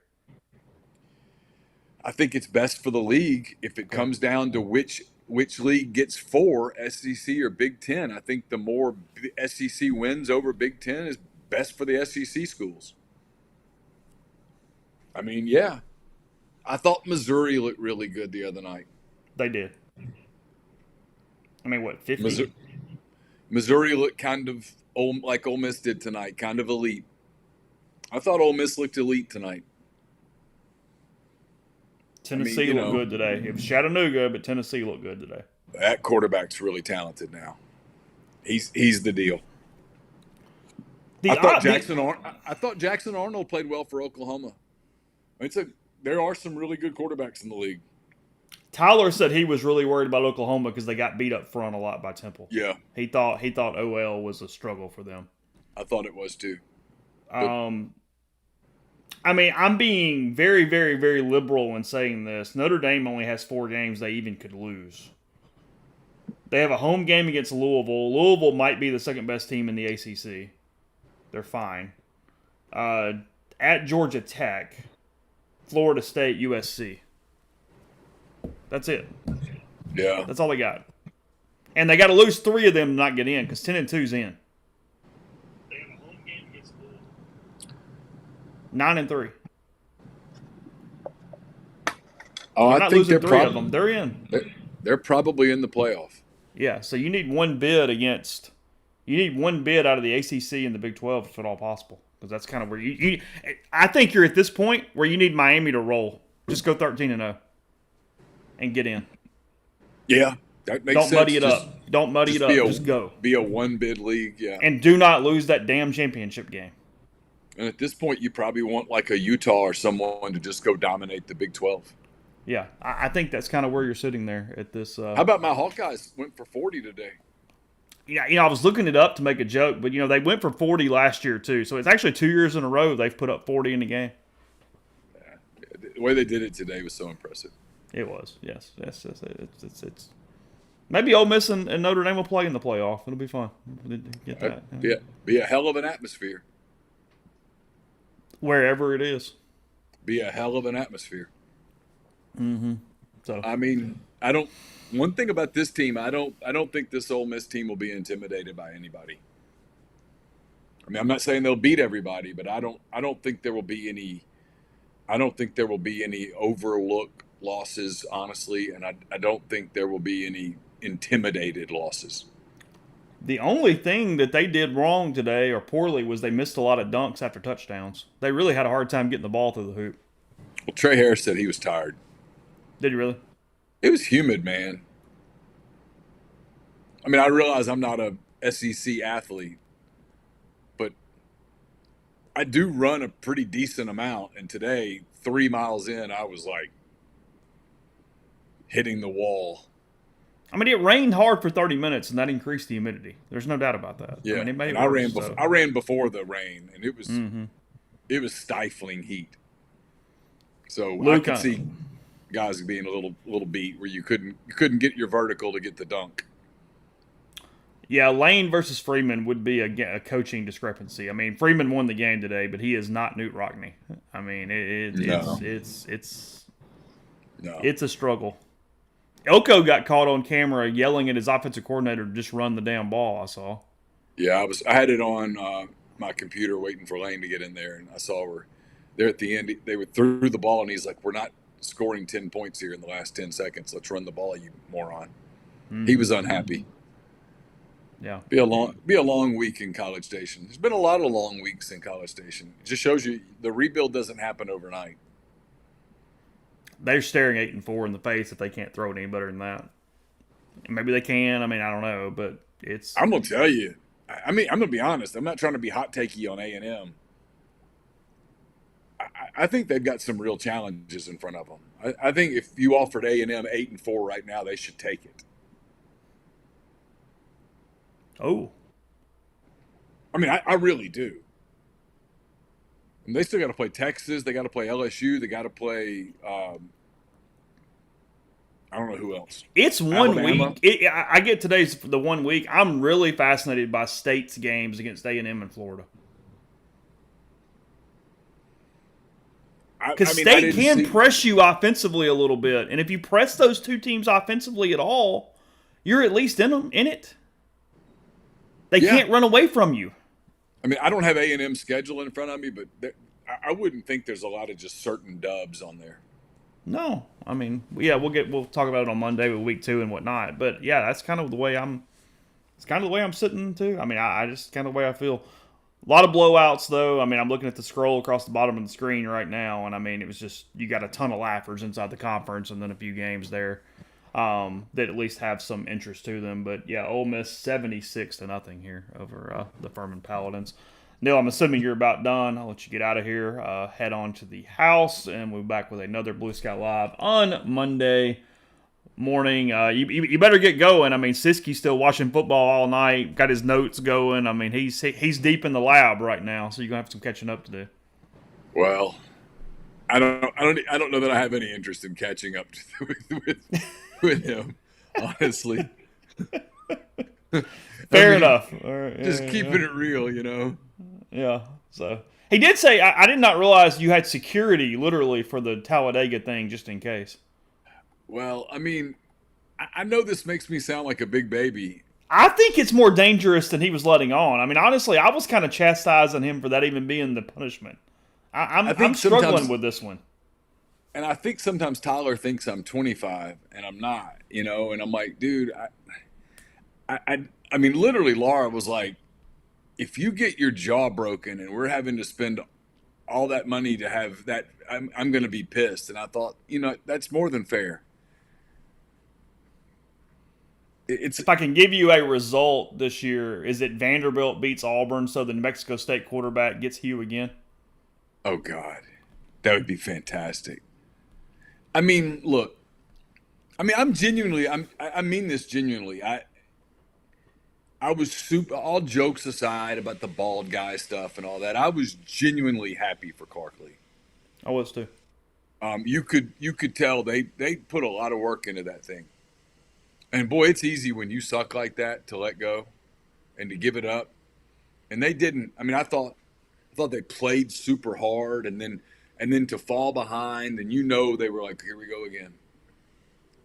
I think it's best for the league if it comes down to which league gets 4, SEC or Big Ten. I think the more SEC wins over Big Ten is best for the SEC schools. I mean, yeah. I thought Missouri looked really good the other night. They did. I mean, what, 50? Missouri looked kind of like Ole Miss did tonight, kind of elite. I thought Ole Miss looked elite tonight. Tennessee looked good today. It was Chattanooga, but Tennessee looked good today. That quarterback's really talented now. He's the deal. I thought Jaxson Arnold played well for Oklahoma. There are some really good quarterbacks in the league. Tyler said he was really worried about Oklahoma because they got beat up front a lot by Temple. Yeah, he thought OL was a struggle for them. I thought it was too. I mean, I'm being very, very, very liberal in saying this. Notre Dame only has 4 games they even could lose. They have a home game against Louisville. Louisville might be the second best team in the ACC. They're fine. At Georgia Tech, Florida State, USC. That's it. Yeah. That's all they got. And they got to lose 3 of them to not get in because 10-2's in. They have a home game against Louisville. 9-3. Oh, I think they're 3 of them. They're in. They're probably in the playoff. Yeah, so you need one bid out of the ACC and the Big 12 if at all possible, because that's kind of where you. I think you're at this point where you need Miami to roll. Just go 13-0 and get in. Yeah, that makes sense. Don't muddy it up. Don't muddy it up. Just go. Be a one-bid league, yeah. And do not lose that damn championship game. And at this point, you probably want like a Utah or someone to just go dominate the Big 12. Yeah, I think that's kind of where you're sitting there at this. How about my Hawkeyes went for 40 today? Yeah, I was looking it up to make a joke, but they went for 40 last year too. So it's actually 2 years in a row they've put up 40 in the game. Yeah, the way they did it today was so impressive. It was, yes. It's maybe Ole Miss and Notre Dame will play in the playoff. It'll be fun. Get that. Be a hell of an atmosphere. Wherever it is. Be a hell of an atmosphere. Mm-hmm. So I mean, one thing about this team, I don't think this Ole Miss team will be intimidated by anybody. I mean, I'm not saying they'll beat everybody, but I don't think there will be any overlook losses, honestly, and I don't think there will be any intimidated losses. The only thing that they did wrong today or poorly was they missed a lot of dunks after touchdowns. They really had a hard time getting the ball through the hoop. Well, Trey Harris said he was tired. Did you really? It was humid, man. I mean, I realize I'm not a SEC athlete, but I do run a pretty decent amount. And today, 3 miles in, I was like hitting the wall. I mean, it rained hard for 30 minutes, and that increased the humidity. There's no doubt about that. Yeah, I mean, it made it I worse, ran before the rain, and it was stifling heat. So I could see guys being a little beat where you couldn't get your vertical to get the dunk. Yeah, Lane versus Freeman would be a coaching discrepancy. I mean, Freeman won the game today, but he is not Newt Rockne. I mean, it's a struggle. Elko got caught on camera yelling at his offensive coordinator to just run the damn ball. I saw. Yeah, I had it on my computer waiting for Lane to get in there, and I saw where there at the end they threw the ball, and he's like, "We're not scoring 10 points here in the last 10 seconds. Let's run the ball, you moron." He was unhappy. Yeah. Be a long week in College Station. There's been a lot of long weeks in College Station. It just shows you the rebuild doesn't happen overnight. They're staring 8-4 in the face if they can't throw it any better than that. Maybe they can. I mean, I don't know, but it's. I'm gonna tell you. I mean, I'm gonna be honest. I'm not trying to be hot takey on A&M. I think they've got some real challenges in front of them. I think if you offered A&M 8-4 right now, they should take it. Oh. I mean, I really do. And they still got to play Texas. They got to play LSU. They got to play. I don't know who else. It's 1 week. I get today's the 1 week. I'm really fascinated by State's games against A&M and Florida. Because State can press you offensively a little bit, and if you press those two teams offensively at all, you're at least in it. They can't run away from you. I mean, I don't have A&M schedule in front of me, but I wouldn't think there's a lot of just certain dubs on there. No, I mean, yeah, we'll talk about it on Monday with week 2 and whatnot. But yeah, that's kind of the way I'm. It's kind of the way I'm sitting too. I mean, I just kind of the way I feel. A lot of blowouts though. I mean, I'm looking at the scroll across the bottom of the screen right now, and I mean, it was just you got a ton of laughers inside the conference, and then a few games there that at least have some interest to them. But yeah, Ole Miss 76-0 here over the Furman Paladins. Neal, I'm assuming you're about done. I'll let you get out of here. Head on to the house, and we'll be back with another Blue Sky Live on Monday morning. You better get going. I mean, Sitsky's still watching football all night. Got his notes going. I mean, he's deep in the lab right now, so you're gonna have some catching up to do. Well, I don't know that I have any interest in catching up with him, honestly. Fair enough. All right, just keeping it real, you know. Yeah. So he did say, I did not realize you had security literally for the Talladega thing, just in case. Well, I mean, I know this makes me sound like a big baby. I think it's more dangerous than he was letting on. I mean, honestly, I was kind of chastising him for that even being the punishment. I'm struggling with this one. And I think sometimes Tyler thinks I'm 25 and I'm not, you know, and I'm like, dude, I mean, literally Laura was like, if you get your jaw broken and we're having to spend all that money to have that, I'm going to be pissed. And I thought, you know, that's more than fair. If I can give you a result this year, is it Vanderbilt beats Auburn so the New Mexico State quarterback gets Hugh again? Oh, God. That would be fantastic. I mean, look. I mean, I mean this genuinely. I was all jokes aside about the bald guy stuff and all that. I was genuinely happy for Clarkley. I was too. You could tell they put a lot of work into that thing. And boy, it's easy when you suck like that to let go and to give it up. And they didn't. I mean, I thought they played super hard and then to fall behind and they were like, here we go again.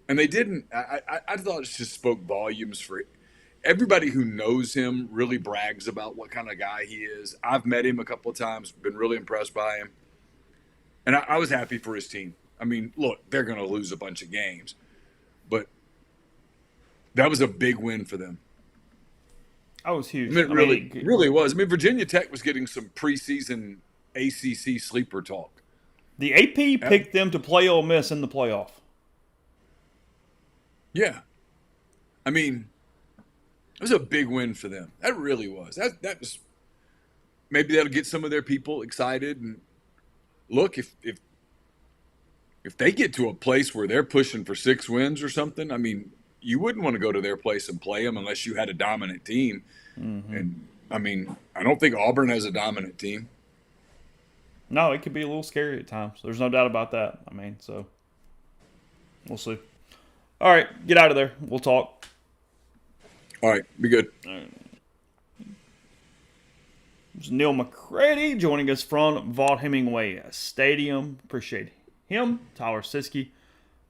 And they didn't. I thought it just spoke volumes for it. Everybody who knows him really brags about what kind of guy he is. I've met him a couple of times, been really impressed by him. And I was happy for his team. I mean, look, they're going to lose a bunch of games. But that was a big win for them. That was huge. I mean, it really was. I mean, Virginia Tech was getting some preseason ACC sleeper talk. The AP picked them to play Ole Miss in the playoff. Yeah. I mean, it was a big win for them. That really was. That was – maybe that'll get some of their people excited. And look, if they get to a place where they're pushing for 6 wins or something, I mean, you wouldn't want to go to their place and play them unless you had a dominant team. Mm-hmm. And, I mean, I don't think Auburn has a dominant team. No, it could be a little scary at times. There's no doubt about that. I mean, so we'll see. All right, get out of there. We'll talk. All right, be good. All right. There's Neal McCready joining us from Vaught Hemingway Stadium. Appreciate him. Tyler Siskey,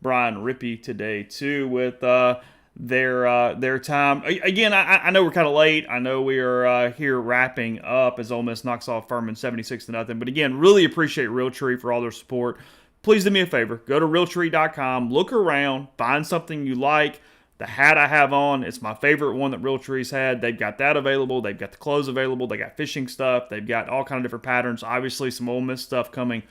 Brian Rippee today too with their time. Again, I know we're kind of late. I know we are here wrapping up as Ole Miss knocks off Furman 76-0. But again, really appreciate Realtree for all their support. Please do me a favor. Go to Realtree.com. Look around. Find something you like. The hat I have on, it's my favorite one that Realtree's had. They've got that available. They've got the clothes available. They got fishing stuff. They've got all kind of different patterns. Obviously, some Ole Miss stuff coming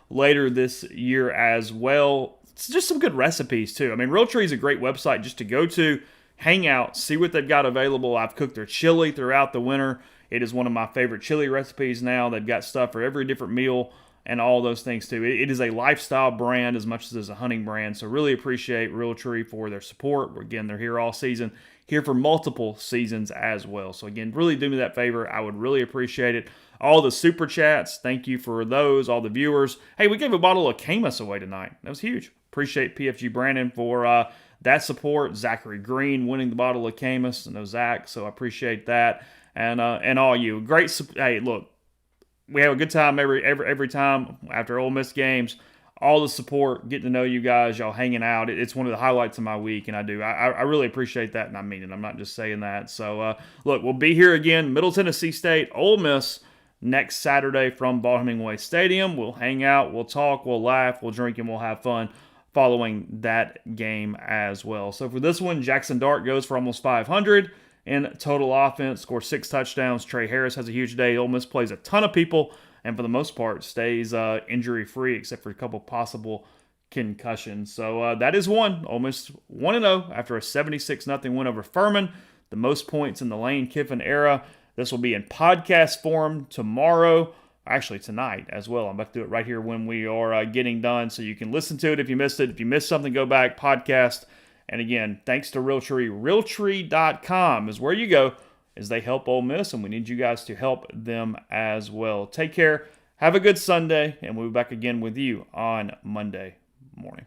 later this year as well. It's just some good recipes, too. I mean, Realtree is a great website just to go to, hang out, see what they've got available. I've cooked their chili throughout the winter. It is one of my favorite chili recipes now. They've got stuff for every different meal and all those things, too. It is a lifestyle brand as much as it's a hunting brand, so really appreciate Realtree for their support. Again, they're here all season, here for multiple seasons as well. So, again, really do me that favor. I would really appreciate it. All the super chats, thank you for those, all the viewers. Hey, we gave a bottle of Camus away tonight. That was huge. Appreciate PFG Brandon for that support. Zachary Green winning the bottle of Camus. I know Zach, so I appreciate that. And all you. Great. Hey, look, we have a good time every time after Ole Miss games. All the support, getting to know you guys, y'all hanging out. It's one of the highlights of my week, and I really appreciate that, and I mean it. I'm not just saying that. So, look, we'll be here again. Middle Tennessee State, Ole Miss, next Saturday from Ball Hemingway Stadium. We'll hang out, we'll talk, we'll laugh, we'll drink, and we'll have fun following that game as well. So for this one, Jaxson Dart goes for almost 500 in total offense, scores 6 touchdowns. Trey Harris has a huge day. Ole Miss plays a ton of people, and for the most part stays injury-free except for a couple possible concussions. So that is one. Ole Miss 1-0 after a 76-0 win over Furman, the most points in the Lane Kiffin era. This will be in podcast form tomorrow, actually tonight as well. I'm about to do it right here when we are getting done, so you can listen to it if you missed it. If you missed something, go back, podcast. And again, thanks to Realtree. Realtree.com is where you go as they help Ole Miss, and we need you guys to help them as well. Take care. Have a good Sunday, and we'll be back again with you on Monday morning.